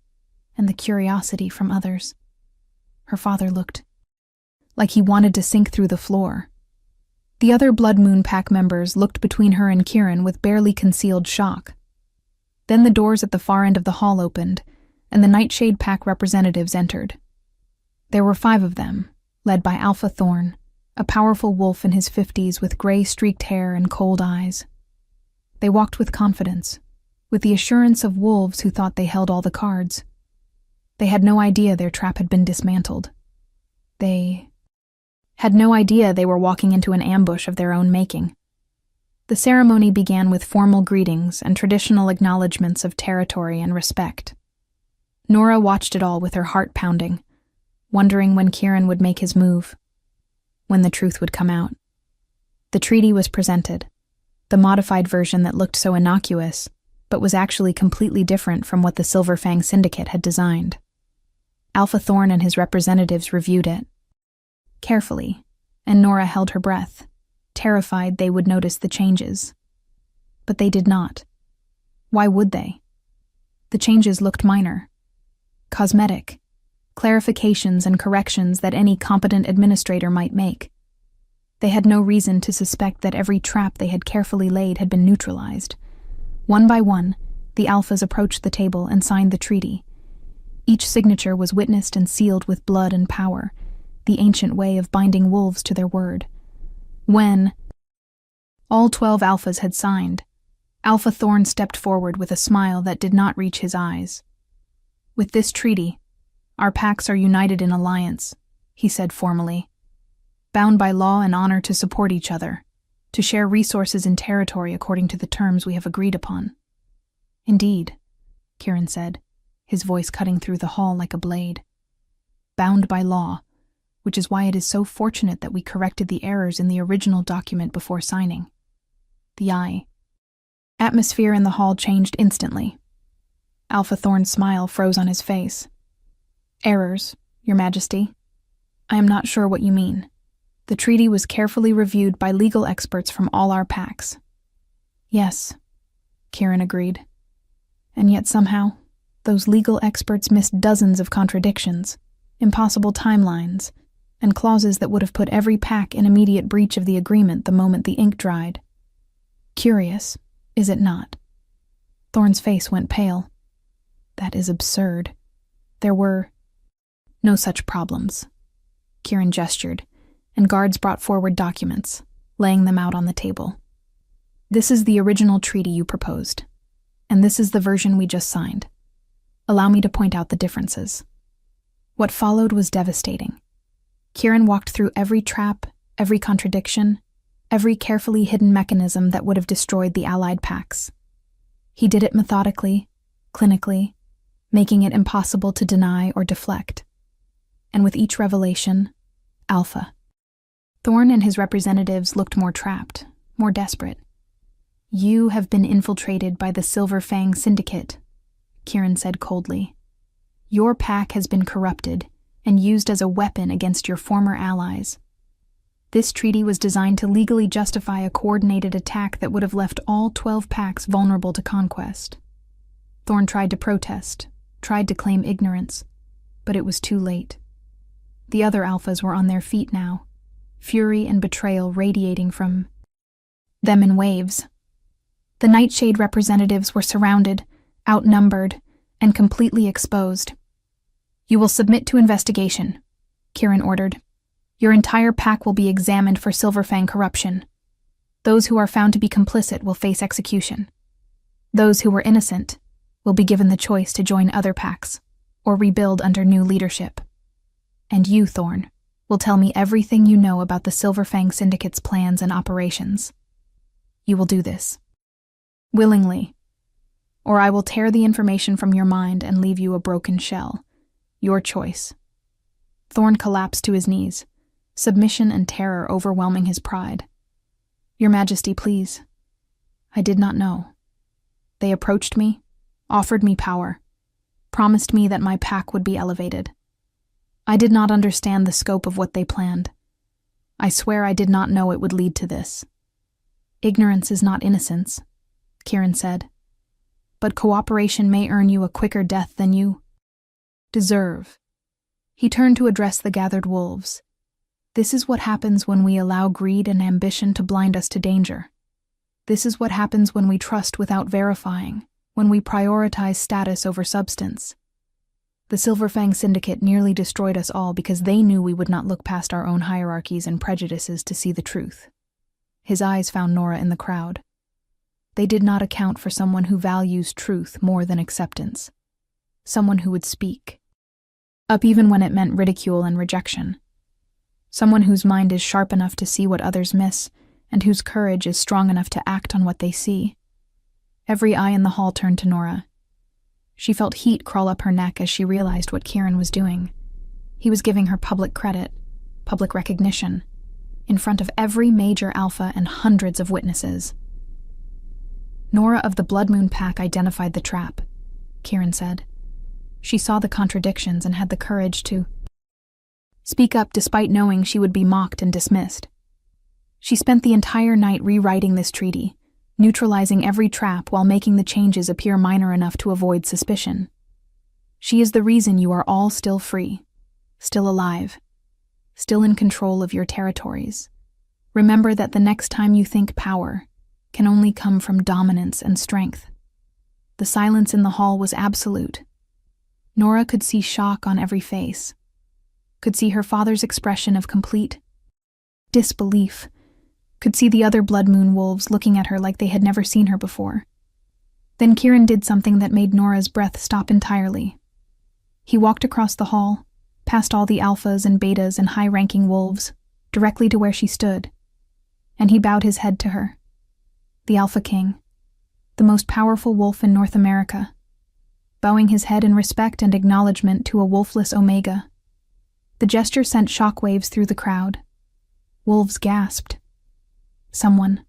and the curiosity from others. Her father looked like he wanted to sink through the floor. The other Blood Moon Pack members looked between her and Kieran with barely concealed shock. Then the doors at the far end of the hall opened, and the Nightshade Pack representatives entered. There were 5 of them, led by Alpha Thorn, a powerful wolf in his 50s with gray-streaked hair and cold eyes. They walked with confidence, with the assurance of wolves who thought they held all the cards. They had no idea their trap had been dismantled. They had no idea they were walking into an ambush of their own making. The ceremony began with formal greetings and traditional acknowledgments of territory and respect. Nora watched it all with her heart pounding, wondering when Kieran would make his move, when the truth would come out. The treaty was presented, the modified version that looked so innocuous, but was actually completely different from what the Silver Fang Syndicate had designed. Alpha Thorn and his representatives reviewed it carefully, and Nora held her breath, terrified they would notice the changes. But they did not. Why would they? The changes looked minor. Cosmetic. Clarifications and corrections that any competent administrator might make. They had no reason to suspect that every trap they had carefully laid had been neutralized. One by one, the Alphas approached the table and signed the treaty. Each signature was witnessed and sealed with blood and power, the ancient way of binding wolves to their word. When all 12 Alphas had signed, Alpha Thorn stepped forward with a smile that did not reach his eyes. "With this treaty, our packs are united in alliance," he said formally. "Bound by law and honor to support each other, to share resources and territory according to the terms we have agreed upon." "Indeed," Kieran said, his voice cutting through the hall like a blade. "Bound by law, which is why it is so fortunate that we corrected the errors in the original document before signing." The atmosphere in the hall changed instantly. Alpha Thorn's smile froze on his face. "Errors, Your Majesty? I am not sure what you mean. The treaty was carefully reviewed by legal experts from all our packs." "Yes," Kieran agreed. "And yet somehow, those legal experts missed dozens of contradictions, impossible timelines, and clauses that would have put every pack in immediate breach of the agreement the moment the ink dried. Curious, is it not?" Thorn's face went pale. "That is absurd. There were no such problems." Kieran gestured, and guards brought forward documents, laying them out on the table. "This is the original treaty you proposed, and this is the version we just signed. Allow me to point out the differences." What followed was devastating. Kieran walked through every trap, every contradiction, every carefully hidden mechanism that would have destroyed the allied packs. He did it methodically, clinically, making it impossible to deny or deflect. And with each revelation, Alpha Thorn and his representatives looked more trapped, more desperate. "You have been infiltrated by the Silver Fang Syndicate," Kieran said coldly. "Your pack has been corrupted and used as a weapon against your former allies. This treaty was designed to legally justify a coordinated attack that would have left all 12 packs vulnerable to conquest." Thorn tried to protest, tried to claim ignorance, but it was too late. The other Alphas were on their feet now, fury and betrayal radiating from them in waves. The Nightshade representatives were surrounded, outnumbered, and completely exposed. "You will submit to investigation," Kieran ordered. "Your entire pack will be examined for Silverfang corruption. Those who are found to be complicit will face execution. Those who were innocent will be given the choice to join other packs or rebuild under new leadership. And you, Thorn, will tell me everything you know about the Silverfang Syndicate's plans and operations. You will do this willingly, or I will tear the information from your mind and leave you a broken shell. Your choice." Thorn collapsed to his knees, submission and terror overwhelming his pride. "Your Majesty, please. I did not know. They approached me, offered me power, promised me that my pack would be elevated. I did not understand the scope of what they planned. I swear I did not know it would lead to this." "Ignorance is not innocence," Kieran said. "But cooperation may earn you a quicker death than you deserve." He turned to address the gathered wolves. This is what happens when we allow greed and ambition to blind us to danger. This is what happens when we trust without verifying, when we prioritize status over substance. The Silverfang Syndicate nearly destroyed us all because they knew we would not look past our own hierarchies and prejudices to see the truth. His eyes found Nora in the crowd. They did not account for someone who values truth more than acceptance. Someone who would speak up even when it meant ridicule and rejection. Someone whose mind is sharp enough to see what others miss, and whose courage is strong enough to act on what they see. Every eye in the hall turned to Nora. She felt heat crawl up her neck as she realized what Kieran was doing. He was giving her public credit, public recognition, in front of every major alpha and hundreds of witnesses. Nora of the Blood Moon Pack identified the trap, Kieran said. She saw the contradictions and had the courage to speak up despite knowing she would be mocked and dismissed. She spent the entire night rewriting this treaty, neutralizing every trap while making the changes appear minor enough to avoid suspicion. She is the reason you are all still free, still alive, still in control of your territories. Remember that the next time you think power can only come from dominance and strength. The silence in the hall was absolute. Nora could see shock on every face, could see her father's expression of complete disbelief, could see the other Blood Moon wolves looking at her like they had never seen her before. Then Kieran did something that made Nora's breath stop entirely. He walked across the hall, past all the alphas and betas and high-ranking wolves, directly to where she stood, and he bowed his head to her. The Alpha King, the most powerful wolf in North America, bowing his head in respect and acknowledgement to a wolfless Omega. The gesture sent shockwaves through the crowd. Wolves gasped. Someone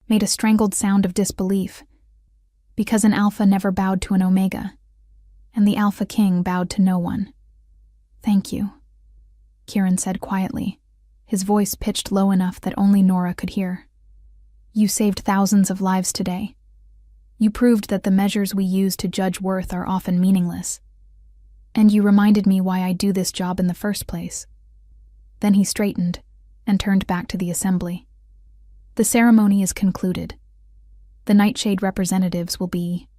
made a strangled sound of disbelief, because an Alpha never bowed to an Omega, and the Alpha King bowed to no one. "Thank you," Kieran said quietly, his voice pitched low enough that only Nora could hear. "You saved thousands of lives today. You proved that the measures we use to judge worth are often meaningless. And you reminded me why I do this job in the first place." Then he straightened and turned back to the assembly. "The ceremony is concluded. The Nightshade representatives will be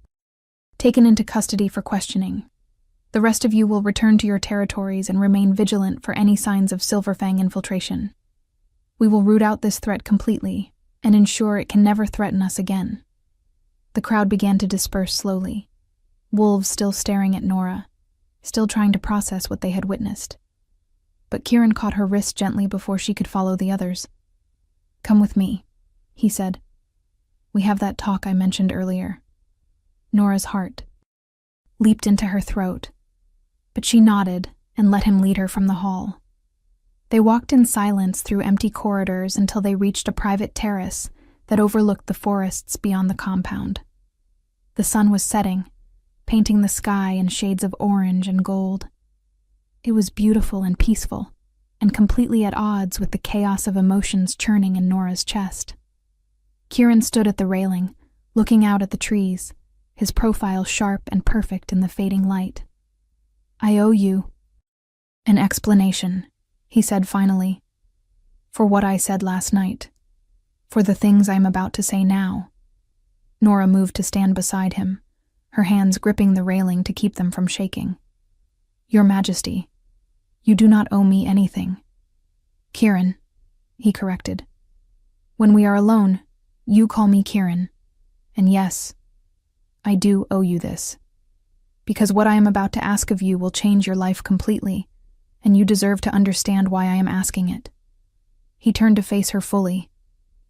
taken into custody for questioning. The rest of you will return to your territories and remain vigilant for any signs of Silverfang infiltration. We will root out this threat completely and ensure it can never threaten us again." The crowd began to disperse slowly, wolves still staring at Nora, still trying to process what they had witnessed. But Kieran caught her wrist gently before she could follow the others. "Come with me," he said. "We have that talk I mentioned earlier." Nora's heart leaped into her throat, but she nodded and let him lead her from the hall. They walked in silence through empty corridors until they reached a private terrace that overlooked the forests beyond the compound. The sun was setting, painting the sky in shades of orange and gold. It was beautiful and peaceful, and completely at odds with the chaos of emotions churning in Nora's chest. Kieran stood at the railing, looking out at the trees, his profile sharp and perfect in the fading light. "I owe you an explanation," he said finally, "for what I said last night, for the things I am about to say now." Nora moved to stand beside him, her hands gripping the railing to keep them from shaking. "Your Majesty, you do not owe me anything." "Kieran," he corrected. "When we are alone, you call me Kieran. And yes, I do owe you this. Because what I am about to ask of you will change your life completely, and you deserve to understand why I am asking it." He turned to face her fully,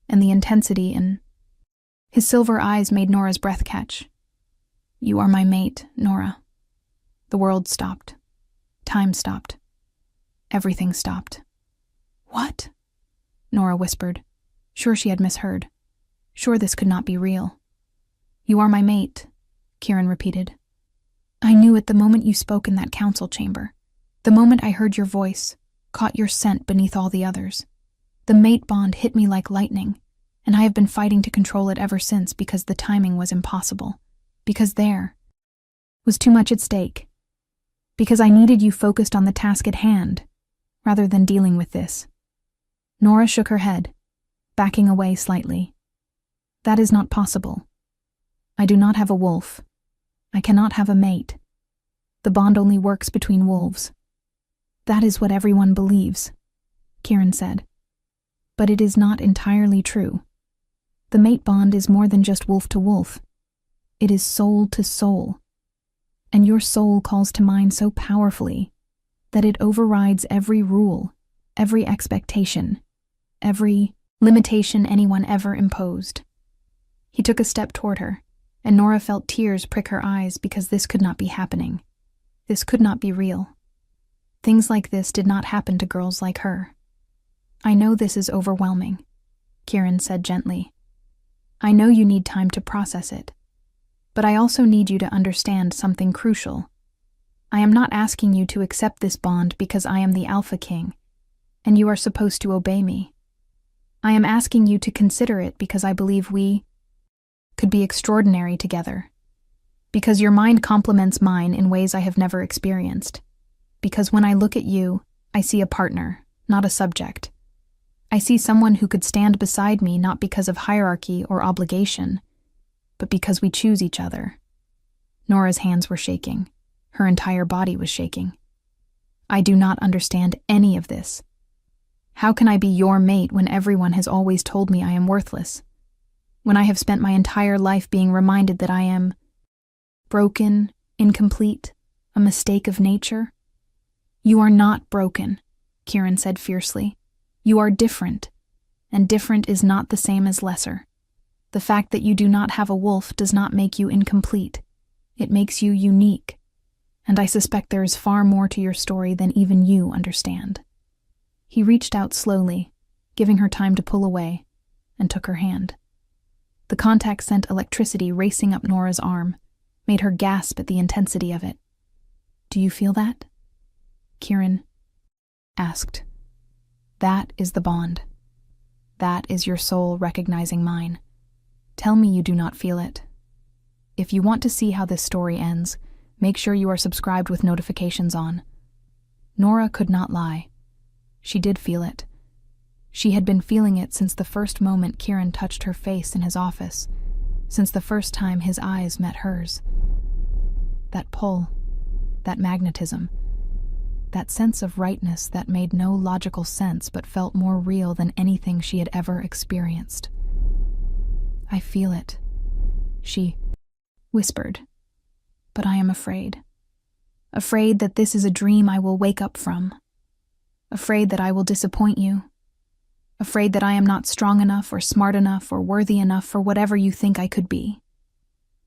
and the intensity in his silver eyes made Nora's breath catch. "You are my mate, Nora." The world stopped. Time stopped. Everything stopped. "What?" Nora whispered, sure she had misheard. Sure this could not be real. "You are my mate," Kieran repeated. "I knew it the moment you spoke in that council chamber. The moment I heard your voice, caught your scent beneath all the others. The mate bond hit me like lightning, and I have been fighting to control it ever since because the timing was impossible. Because there was too much at stake. Because I needed you focused on the task at hand, rather than dealing with this. Nora shook her head, backing away slightly. That is not possible. I do not have a wolf. I cannot have a mate. The bond only works between wolves. That is what everyone believes, Kieran said. But it is not entirely true. The mate bond is more than just wolf to wolf. It is soul to soul. And your soul calls to mine so powerfully that it overrides every rule, every expectation, every limitation anyone ever imposed. He took a step toward her, and Nora felt tears prick her eyes because this could not be happening. This could not be real. Things like this did not happen to girls like her. I know this is overwhelming, Kieran said gently. I know you need time to process it. But I also need you to understand something crucial. I am not asking you to accept this bond because I am the Alpha King, and you are supposed to obey me. I am asking you to consider it because I believe we could be extraordinary together. Because your mind complements mine in ways I have never experienced. Because when I look at you, I see a partner, not a subject. I see someone who could stand beside me not because of hierarchy or obligation, but because we choose each other. Nora's hands were shaking. Her entire body was shaking. I do not understand any of this. How can I be your mate when everyone has always told me I am worthless? When I have spent my entire life being reminded that I am broken, incomplete, a mistake of nature? You are not broken, Kieran said fiercely. You are different, and different is not the same as lesser. The fact that you do not have a wolf does not make you incomplete. It makes you unique, and I suspect there is far more to your story than even you understand. He reached out slowly, giving her time to pull away, and took her hand. The contact sent electricity racing up Nora's arm, made her gasp at the intensity of it. Do you feel that? Kieran asked. That is the bond. That is your soul recognizing mine. Tell me you do not feel it. If you want to see how this story ends, make sure you are subscribed with notifications on. Nora could not lie. She did feel it. She had been feeling it since the first moment Kieran touched her face in his office, since the first time his eyes met hers. That pull, that magnetism, that sense of rightness that made no logical sense but felt more real than anything she had ever experienced. I feel it, she whispered. But I am afraid. Afraid that this is a dream I will wake up from. Afraid that I will disappoint you. Afraid that I am not strong enough or smart enough or worthy enough for whatever you think I could be.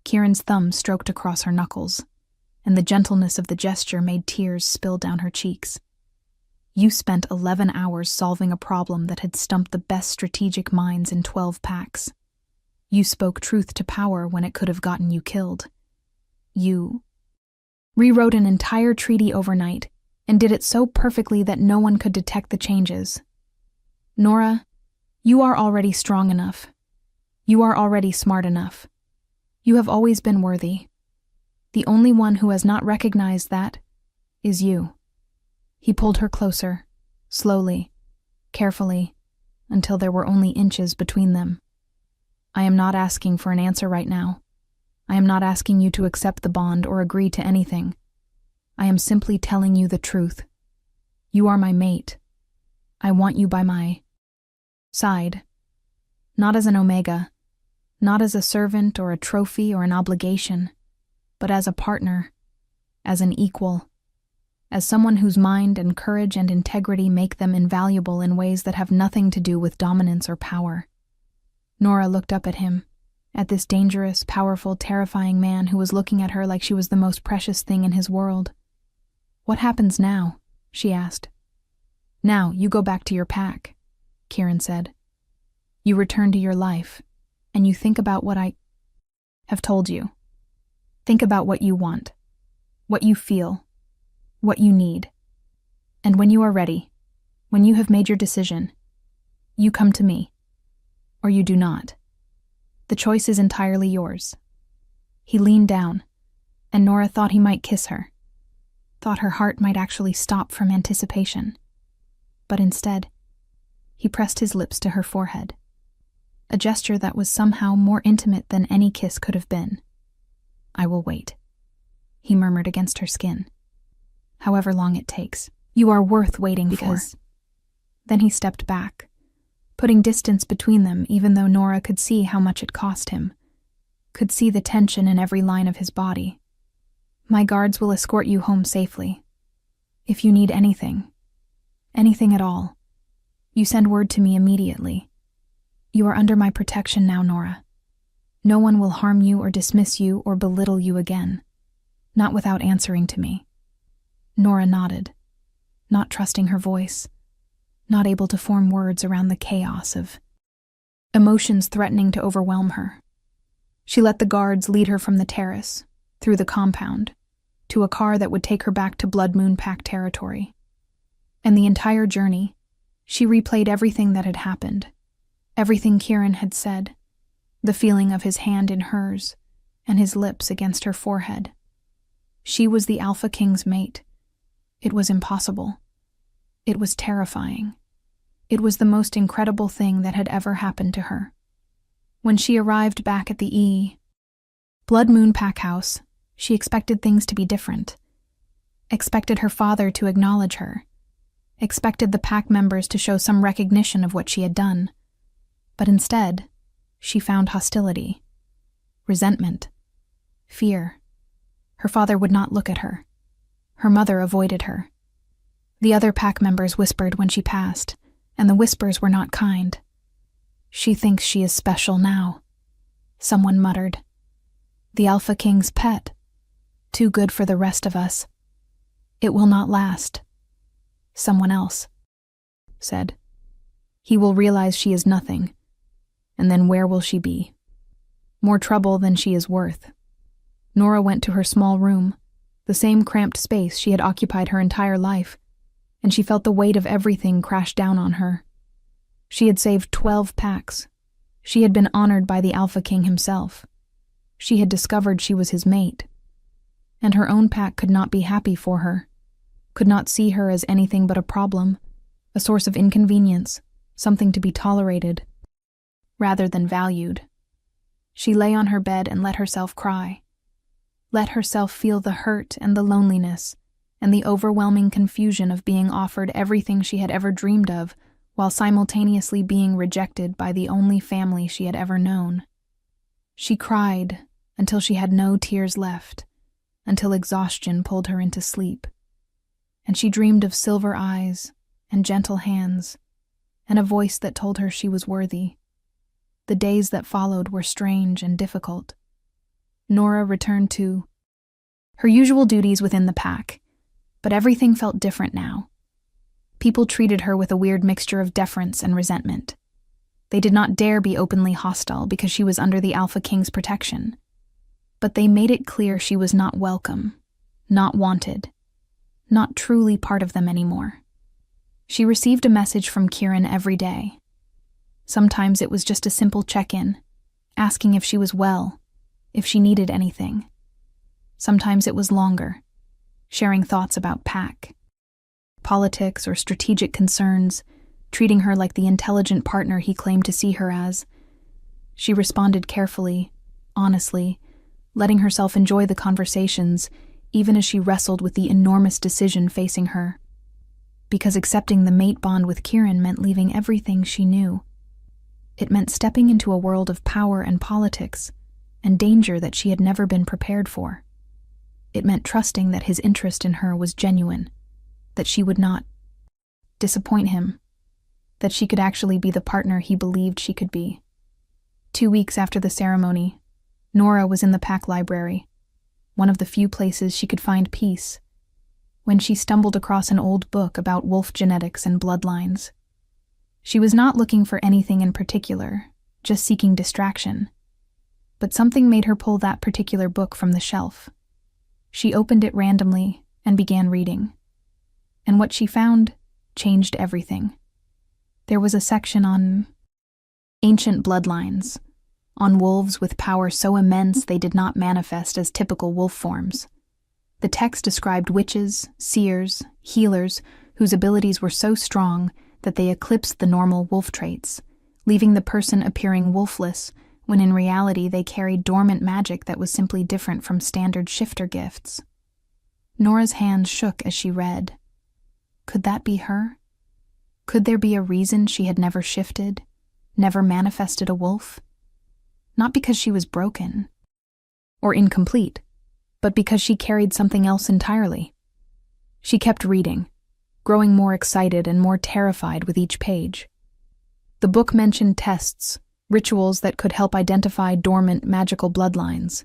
Kieran's thumb stroked across her knuckles, and the gentleness of the gesture made tears spill down her cheeks. You spent 11 hours solving a problem that had stumped the best strategic minds in 12 packs. You spoke truth to power when it could have gotten you killed. You rewrote an entire treaty overnight and did it so perfectly that no one could detect the changes. Nora, you are already strong enough. You are already smart enough. You have always been worthy. The only one who has not recognized that is you. He pulled her closer, slowly, carefully, until there were only inches between them. I am not asking for an answer right now. I am not asking you to accept the bond or agree to anything. I am simply telling you the truth. You are my mate. I want you by my side. Not as an omega, not as a servant or a trophy or an obligation, but as a partner, as an equal, as someone whose mind and courage and integrity make them invaluable in ways that have nothing to do with dominance or power. Nora looked up at him, at this dangerous, powerful, terrifying man who was looking at her like she was the most precious thing in his world. What happens now? She asked. Now you go back to your pack, Kieran said. You return to your life, and you think about what I have told you. Think about what you want, what you feel, what you need. And when you are ready, when you have made your decision, you come to me, or you do not. The choice is entirely yours. He leaned down, and Nora thought he might kiss her, thought her heart might actually stop from anticipation. But instead, he pressed his lips to her forehead, a gesture that was somehow more intimate than any kiss could have been. "I will wait," he murmured against her skin. "However long it takes. You are worth waiting for." Then he stepped back, putting distance between them even though Nora could see how much it cost him, could see the tension in every line of his body. "My guards will escort you home safely. If you need anything at all, you send word to me immediately. You are under my protection now, Nora. No one will harm you or dismiss you or belittle you again, not without answering to me." Nora nodded, not trusting her voice, not able to form words around the chaos of emotions threatening to overwhelm her. She let the guards lead her from the terrace, through the compound, to a car that would take her back to Blood Moon Pack territory. And the entire journey, she replayed everything that had happened, everything Kieran had said, the feeling of his hand in hers, and his lips against her forehead. She was the Alpha King's mate. It was impossible. It was terrifying. It was the most incredible thing that had ever happened to her. When she arrived back at the Blood Moon Pack house, she expected things to be different. Expected her father to acknowledge her. Expected the pack members to show some recognition of what she had done. But instead, she found hostility, resentment, fear. Her father would not look at her. Her mother avoided her. The other pack members whispered when she passed, and the whispers were not kind. "She thinks she is special now," someone muttered. "The Alpha King's pet. Too good for the rest of us. It will not last," someone else said. "He will realize she is nothing, and then where will she be? More trouble than she is worth." Nora went to her small room, the same cramped space she had occupied her entire life, and she felt the weight of everything crash down on her. She had saved 12 packs. She had been honored by the Alpha King himself. She had discovered she was his mate. And her own pack could not be happy for her, could not see her as anything but a problem, a source of inconvenience, something to be tolerated, rather than valued. She lay on her bed and let herself cry. Let herself feel the hurt and the loneliness, and the overwhelming confusion of being offered everything she had ever dreamed of, while simultaneously being rejected by the only family she had ever known. She cried until she had no tears left, until exhaustion pulled her into sleep. And she dreamed of silver eyes and gentle hands, and a voice that told her she was worthy. The days that followed were strange and difficult. Nora returned to her usual duties within the pack, but everything felt different now. People treated her with a weird mixture of deference and resentment. They did not dare be openly hostile because she was under the Alpha King's protection. But they made it clear she was not welcome, not wanted, not truly part of them anymore. She received a message from Kieran every day. Sometimes it was just a simple check-in, asking if she was well, if she needed anything. Sometimes it was longer, sharing thoughts about pack, politics, or strategic concerns, treating her like the intelligent partner he claimed to see her as. She responded carefully, honestly, letting herself enjoy the conversations, even as she wrestled with the enormous decision facing her. Because accepting the mate bond with Kieran meant leaving everything she knew. It meant stepping into a world of power and politics, and danger that she had never been prepared for. It meant trusting that his interest in her was genuine, that she would not disappoint him, that she could actually be the partner he believed she could be. 2 weeks after the ceremony, Nora was in the pack library, one of the few places she could find peace, when she stumbled across an old book about wolf genetics and bloodlines. She was not looking for anything in particular, just seeking distraction. But something made her pull that particular book from the shelf. She opened it randomly and began reading. And what she found changed everything. There was a section on ancient bloodlines, on wolves with power so immense they did not manifest as typical wolf forms. The text described witches, seers, healers, whose abilities were so strong that they eclipsed the normal wolf traits, leaving the person appearing wolfless when in reality they carried dormant magic that was simply different from standard shifter gifts. Nora's hand shook as she read. Could that be her? Could there be a reason she had never shifted, never manifested a wolf? Not because she was broken or incomplete, but because she carried something else entirely. She kept reading, growing more excited and more terrified with each page. The book mentioned tests, rituals that could help identify dormant magical bloodlines,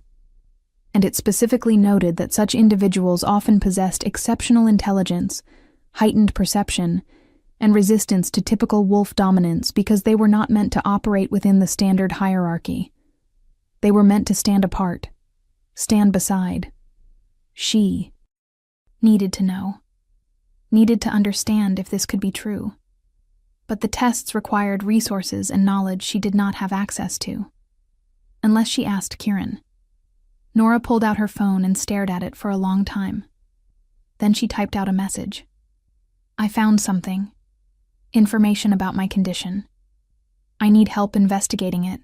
and it specifically noted that such individuals often possessed exceptional intelligence, heightened perception, and resistance to typical wolf dominance because they were not meant to operate within the standard hierarchy. They were meant to stand apart, stand beside. She needed to know, needed to understand if this could be true. But the tests required resources and knowledge she did not have access to, unless she asked Kieran. Nora pulled out her phone and stared at it for a long time. Then she typed out a message. I found something. Information about my condition. I need help investigating it.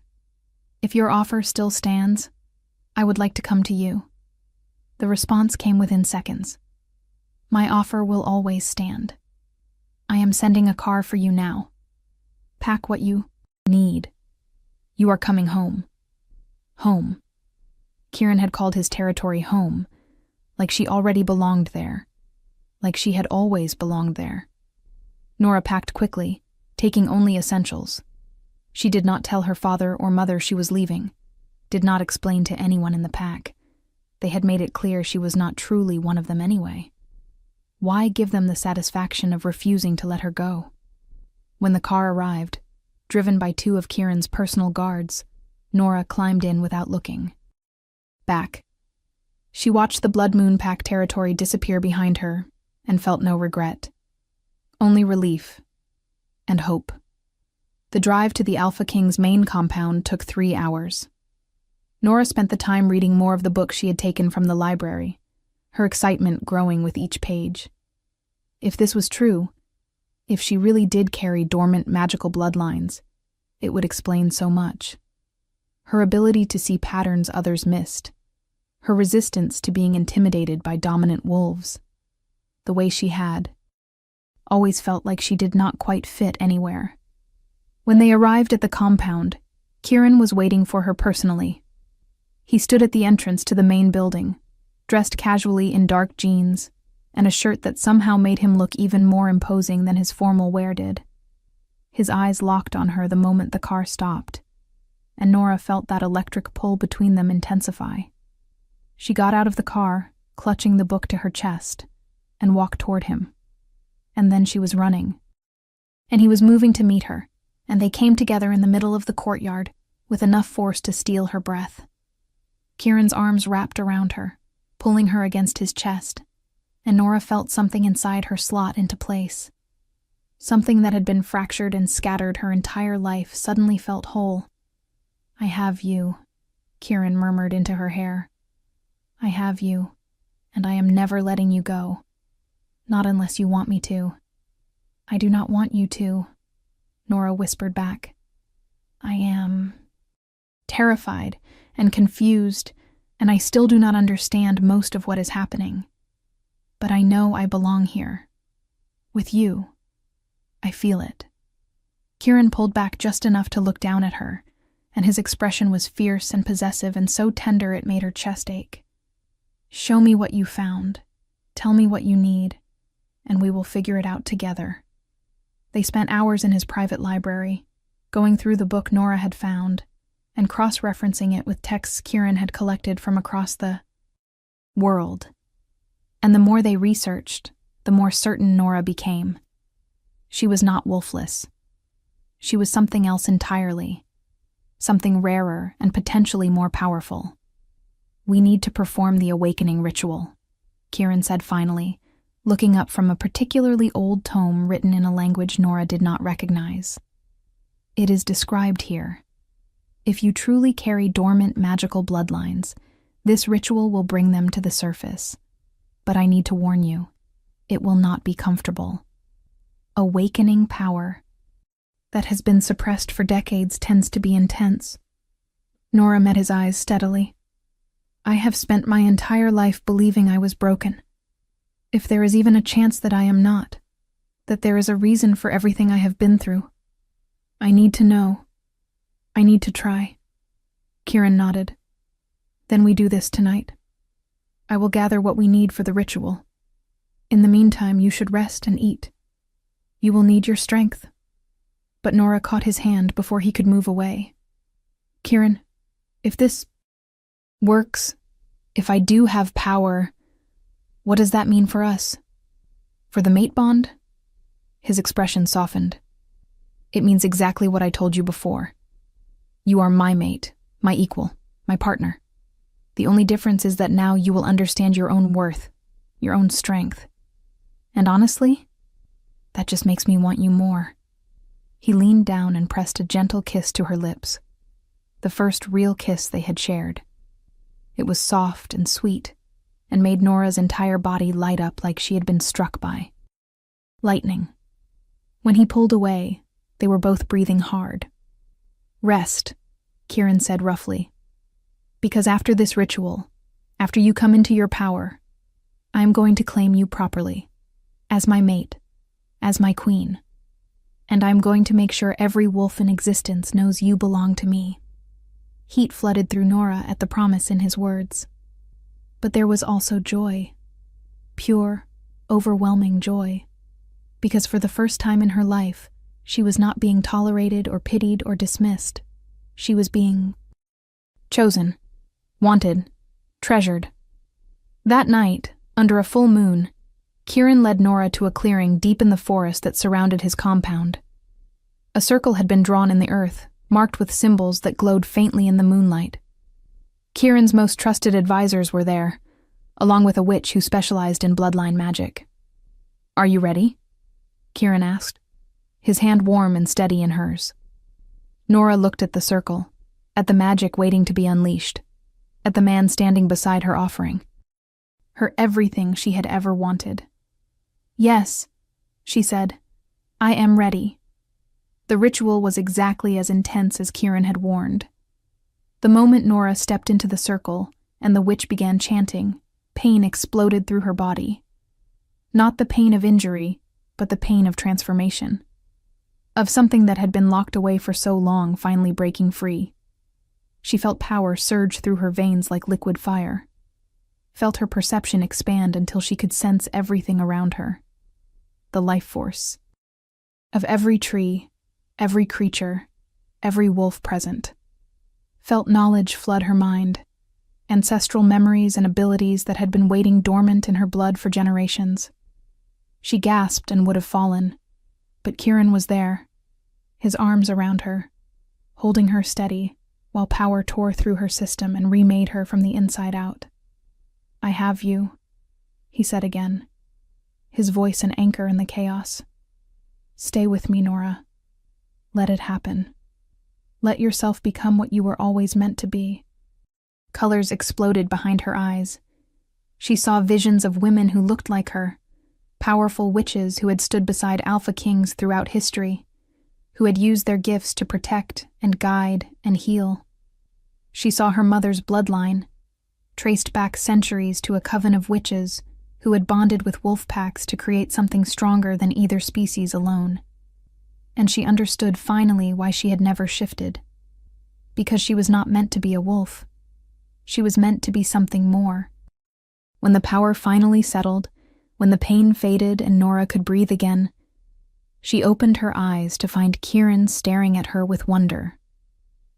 If your offer still stands, I would like to come to you. The response came within seconds. My offer will always stand. I am sending a car for you now. Pack what you need. You are coming home. Home. Kieran had called his territory home, like she already belonged there, like she had always belonged there. Nora packed quickly, taking only essentials. She did not tell her father or mother she was leaving, did not explain to anyone in the pack. They had made it clear she was not truly one of them anyway. Why give them the satisfaction of refusing to let her go? When the car arrived, driven by 2 of Kieran's personal guards, Nora climbed in without looking. Back. She watched the Blood Moon Pack territory disappear behind her and felt no regret. Only relief and hope. The drive to the Alpha King's main compound took 3 hours. Nora spent the time reading more of the books she had taken from the library, her excitement growing with each page. If this was true, if she really did carry dormant magical bloodlines, it would explain so much. Her ability to see patterns others missed, her resistance to being intimidated by dominant wolves, the way she had always felt like she did not quite fit anywhere. When they arrived at the compound, Kieran was waiting for her personally. He stood at the entrance to the main building, dressed casually in dark jeans and a shirt that somehow made him look even more imposing than his formal wear did. His eyes locked on her the moment the car stopped, and Nora felt that electric pull between them intensify. She got out of the car, clutching the book to her chest, and walked toward him. And then she was running. And he was moving to meet her, and they came together in the middle of the courtyard with enough force to steal her breath. Kieran's arms wrapped around her, pulling her against his chest, and Nora felt something inside her slot into place. Something that had been fractured and scattered her entire life suddenly felt whole. I have you, Kieran murmured into her hair. I have you, and I am never letting you go. Not unless you want me to. I do not want you to, Nora whispered back. I am terrified and confused, and I still do not understand most of what is happening. But I know I belong here. With you. I feel it. Kieran pulled back just enough to look down at her, and his expression was fierce and possessive and so tender it made her chest ache. Show me what you found. Tell me what you need, and we will figure it out together. They spent hours in his private library, going through the book Nora had found, and cross-referencing it with texts Kieran had collected from across the world. And the more they researched, the more certain Nora became. She was not wolfless. She was something else entirely, something rarer and potentially more powerful. We need to perform the awakening ritual, Kieran said finally, looking up from a particularly old tome written in a language Nora did not recognize. It is described here. If you truly carry dormant magical bloodlines, this ritual will bring them to the surface. But I need to warn you, it will not be comfortable. Awakening power that has been suppressed for decades tends to be intense. Nora met his eyes steadily. I have spent my entire life believing I was broken. If there is even a chance that I am not, that there is a reason for everything I have been through, I need to know. I need to try. Kieran nodded. Then we do this tonight. I will gather what we need for the ritual. In the meantime, you should rest and eat. You will need your strength. But Nora caught his hand before he could move away. Kieran, if this works, if I do have power, what does that mean for us? For the mate bond? His expression softened. It means exactly what I told you before. You are my mate, my equal, my partner. The only difference is that now you will understand your own worth, your own strength. And honestly, that just makes me want you more. He leaned down and pressed a gentle kiss to her lips, the first real kiss they had shared. It was soft and sweet, and made Nora's entire body light up like she had been struck by lightning. When he pulled away, they were both breathing hard. Rest, Kieran said roughly. Because after this ritual, after you come into your power, I am going to claim you properly, as my mate, as my queen. And I'm going to make sure every wolf in existence knows you belong to me. Heat flooded through Nora at the promise in his words. But there was also joy. Pure, overwhelming joy. Because for the first time in her life, she was not being tolerated or pitied or dismissed. She was being chosen, wanted, treasured. That night, under a full moon, Kieran led Nora to a clearing deep in the forest that surrounded his compound. A circle had been drawn in the earth, marked with symbols that glowed faintly in the moonlight. Kieran's most trusted advisors were there, along with a witch who specialized in bloodline magic. Are you ready? Kieran asked, his hand warm and steady in hers. Nora looked at the circle, at the magic waiting to be unleashed, at the man standing beside her offering. Her everything she had ever wanted. Yes, she said, I am ready. The ritual was exactly as intense as Kieran had warned. The moment Nora stepped into the circle and the witch began chanting, pain exploded through her body. Not the pain of injury, but the pain of transformation. Of something that had been locked away for so long finally breaking free. She felt power surge through her veins like liquid fire. Felt her perception expand until she could sense everything around her. The life force. Of every tree, every creature, every wolf present. Felt knowledge flood her mind, ancestral memories and abilities that had been waiting dormant in her blood for generations. She gasped and would have fallen, but Kieran was there, his arms around her, holding her steady, while power tore through her system and remade her from the inside out. I have you, he said again, his voice an anchor in the chaos. Stay with me, Nora. Let it happen. Let yourself become what you were always meant to be. Colors exploded behind her eyes. She saw visions of women who looked like her, powerful witches who had stood beside alpha kings throughout history, who had used their gifts to protect and guide and heal. She saw her mother's bloodline, traced back centuries to a coven of witches who had bonded with wolf packs to create something stronger than either species alone. And she understood finally why she had never shifted. Because she was not meant to be a wolf. She was meant to be something more. When the power finally settled, when the pain faded and Nora could breathe again, she opened her eyes to find Kieran staring at her with wonder.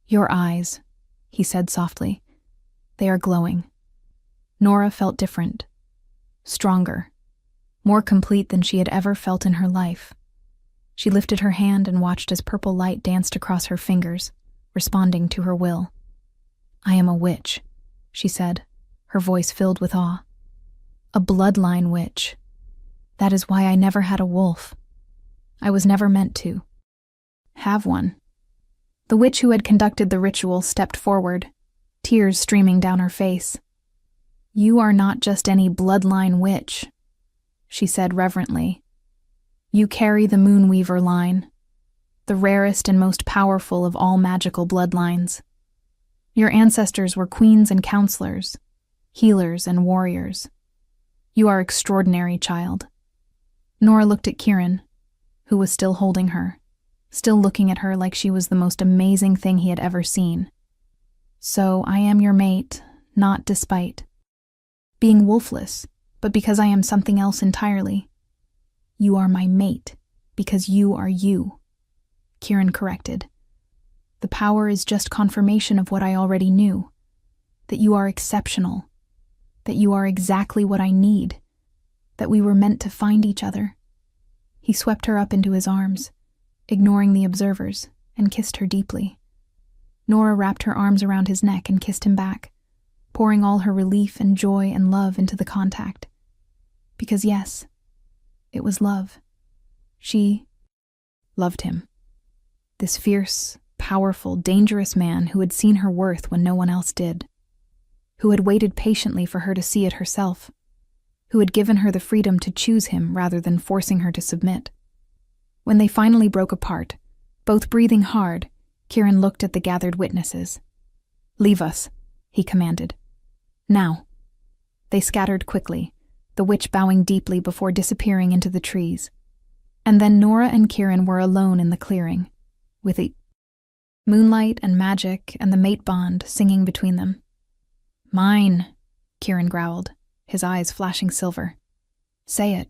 Your eyes, he said softly. They are glowing. Nora felt different. Stronger. More complete than she had ever felt in her life. She lifted her hand and watched as purple light danced across her fingers, responding to her will. I am a witch, she said, her voice filled with awe. A bloodline witch. That is why I never had a wolf. I was never meant to have one. The witch who had conducted the ritual stepped forward, tears streaming down her face. You are not just any bloodline witch, she said reverently. You carry the Moonweaver line, the rarest and most powerful of all magical bloodlines. Your ancestors were queens and counselors, healers and warriors. You are extraordinary, child. Nora looked at Kieran, who was still holding her, still looking at her like she was the most amazing thing he had ever seen. So I am your mate, not despite being wolfless, but because I am something else entirely. You are my mate, because you are you. Kieran corrected. The power is just confirmation of what I already knew, that you are exceptional, that you are exactly what I need, that we were meant to find each other. He swept her up into his arms, ignoring the observers, and kissed her deeply. Nora wrapped her arms around his neck and kissed him back, pouring all her relief and joy and love into the contact. Because yes, it was love. She loved him. This fierce, powerful, dangerous man who had seen her worth when no one else did, who had waited patiently for her to see it herself, who had given her the freedom to choose him rather than forcing her to submit. When they finally broke apart, both breathing hard, Kieran looked at the gathered witnesses. "Leave us," he commanded. "Now." They scattered quickly, the witch bowing deeply before disappearing into the trees. And then Nora and Kieran were alone in the clearing, with the moonlight and magic and the mate bond singing between them. "Mine," Kieran growled, his eyes flashing silver. "Say it.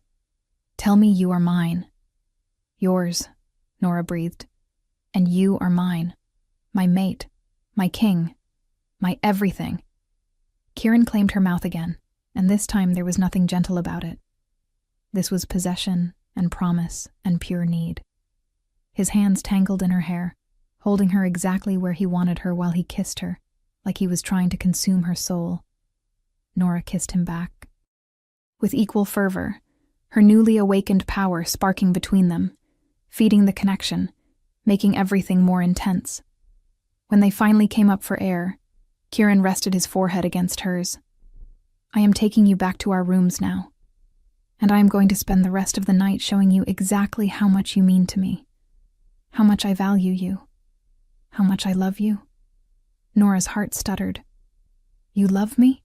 Tell me you are mine." "Yours," Nora breathed. "And you are mine. My mate. My king. My everything." Kieran claimed her mouth again, and this time there was nothing gentle about it. This was possession and promise and pure need. His hands tangled in her hair, holding her exactly where he wanted her while he kissed her, like he was trying to consume her soul. Nora kissed him back. With equal fervor, her newly awakened power sparking between them, feeding the connection, making everything more intense. When they finally came up for air, Kieran rested his forehead against hers. "I am taking you back to our rooms now, and I am going to spend the rest of the night showing you exactly how much you mean to me, how much I value you, how much I love you." Nora's heart stuttered. "You love me?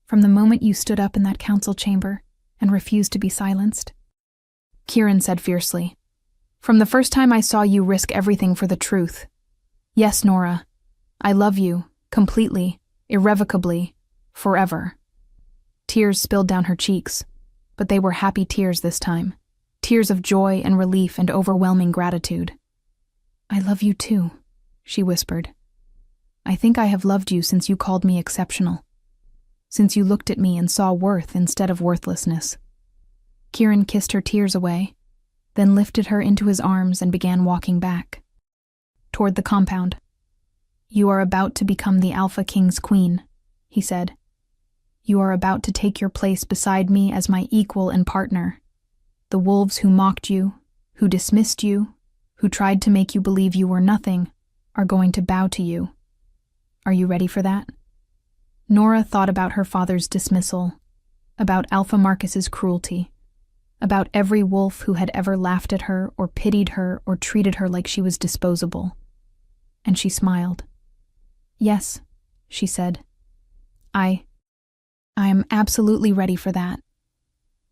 From the moment you stood up in that council chamber and refused to be silenced?" Kieran said fiercely. "From the first time I saw you risk everything for the truth. Yes, Nora, I love you, completely, irrevocably, forever." Tears spilled down her cheeks, but they were happy tears this time, tears of joy and relief and overwhelming gratitude. "I love you too," she whispered. "I think I have loved you since you called me exceptional, since you looked at me and saw worth instead of worthlessness." Kieran kissed her tears away, then lifted her into his arms and began walking back toward the compound. "You are about to become the Alpha King's queen," he said. "You are about to take your place beside me as my equal and partner. The wolves who mocked you, who dismissed you, who tried to make you believe you were nothing, are going to bow to you. Are you ready for that?" Nora thought about her father's dismissal, about Alpha Marcus's cruelty, about every wolf who had ever laughed at her or pitied her or treated her like she was disposable. And she smiled. "Yes," she said. I am absolutely ready for that."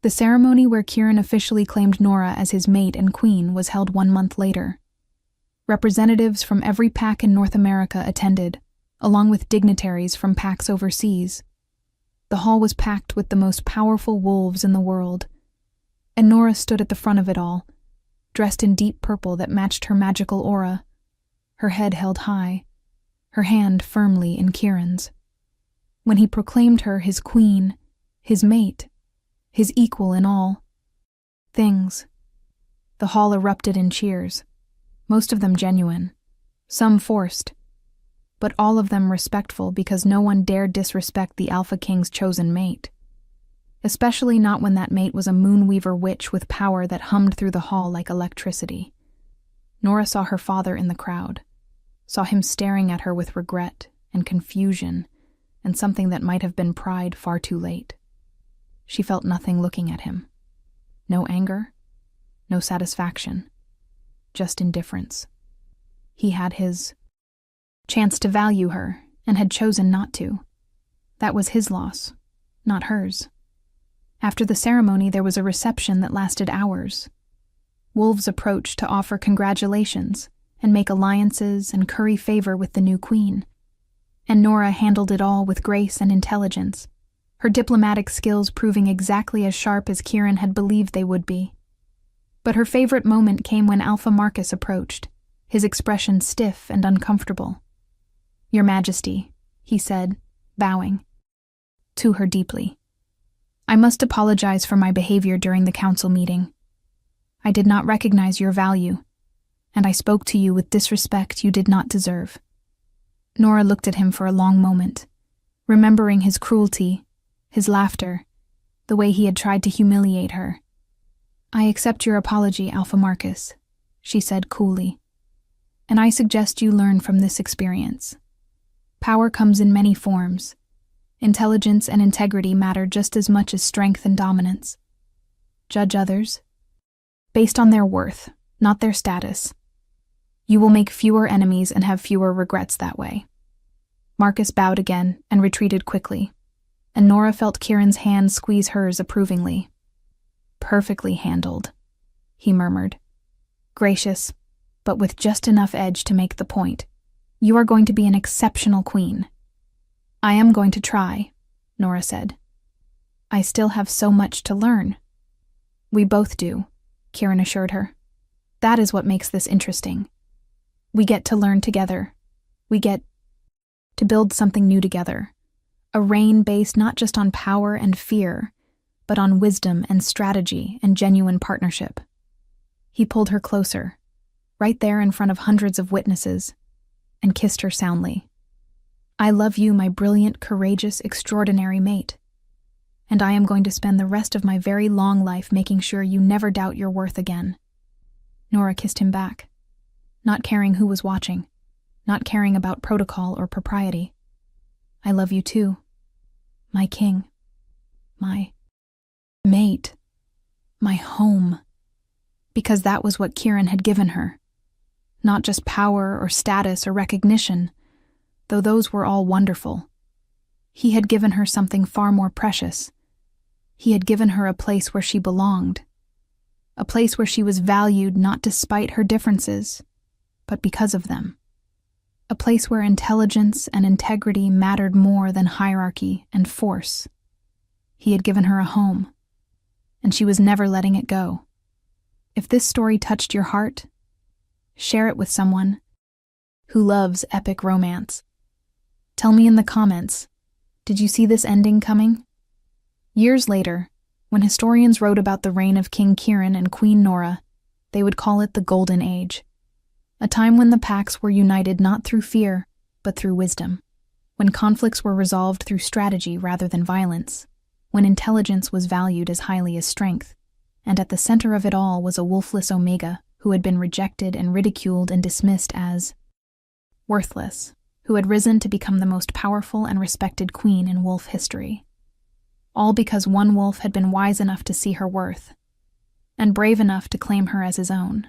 The ceremony where Kieran officially claimed Nora as his mate and queen was held 1 month later. Representatives from every pack in North America attended, along with dignitaries from packs overseas. The hall was packed with the most powerful wolves in the world, and Nora stood at the front of it all, dressed in deep purple that matched her magical aura, her head held high, her hand firmly in Kieran's. When he proclaimed her his queen, his mate, his equal in all things, the hall erupted in cheers, most of them genuine, some forced, but all of them respectful because no one dared disrespect the Alpha King's chosen mate. Especially not when that mate was a Moonweaver witch with power that hummed through the hall like electricity. Nora saw her father in the crowd, saw him staring at her with regret and confusion and something that might have been pride far too late. She felt nothing looking at him. No anger, no satisfaction, just indifference. He had his chance to value her and had chosen not to. That was his loss, not hers. After the ceremony, there was a reception that lasted hours. Wolves approached to offer congratulations and make alliances and curry favor with the new queen. And Nora handled it all with grace and intelligence, her diplomatic skills proving exactly as sharp as Kieran had believed they would be. But her favorite moment came when Alpha Marcus approached, his expression stiff and uncomfortable. "Your Majesty," he said, bowing to her deeply. "I must apologize for my behavior during the council meeting. I did not recognize your value, and I spoke to you with disrespect you did not deserve." Nora looked at him for a long moment, remembering his cruelty, his laughter, the way he had tried to humiliate her. "I accept your apology, Alpha Marcus," she said coolly, "and I suggest you learn from this experience. Power comes in many forms. Intelligence and integrity matter just as much as strength and dominance. Judge others based on their worth, not their status. You will make fewer enemies and have fewer regrets that way." Marcus bowed again and retreated quickly, and Nora felt Kieran's hand squeeze hers approvingly. "Perfectly handled," he murmured. "Gracious, but with just enough edge to make the point. You are going to be an exceptional queen." "I am going to try," Nora said. "I still have so much to learn." "We both do," Kieran assured her. "That is what makes this interesting. We get to learn together. We get to build something new together. A reign based not just on power and fear, but on wisdom and strategy and genuine partnership." He pulled her closer, right there in front of hundreds of witnesses, and kissed her soundly. "I love you, my brilliant, courageous, extraordinary mate. And I am going to spend the rest of my very long life making sure you never doubt your worth again." Nora kissed him back, not caring who was watching, not caring about protocol or propriety. "I love you too, my king, my mate, my home." Because that was what Kieran had given her. Not just power or status or recognition, though those were all wonderful. He had given her something far more precious. He had given her a place where she belonged. A place where she was valued not despite her differences, but because of them. A place where intelligence and integrity mattered more than hierarchy and force. He had given her a home, and she was never letting it go. If this story touched your heart, share it with someone who loves epic romance. Tell me in the comments, did you see this ending coming? Years later, when historians wrote about the reign of King Kieran and Queen Nora, they would call it the Golden Age. A time when the Pax were united not through fear, but through wisdom. When conflicts were resolved through strategy rather than violence. When intelligence was valued as highly as strength. And at the center of it all was a wolfless Omega who had been rejected and ridiculed and dismissed as worthless, who had risen to become the most powerful and respected queen in wolf history. All because one wolf had been wise enough to see her worth, and brave enough to claim her as his own.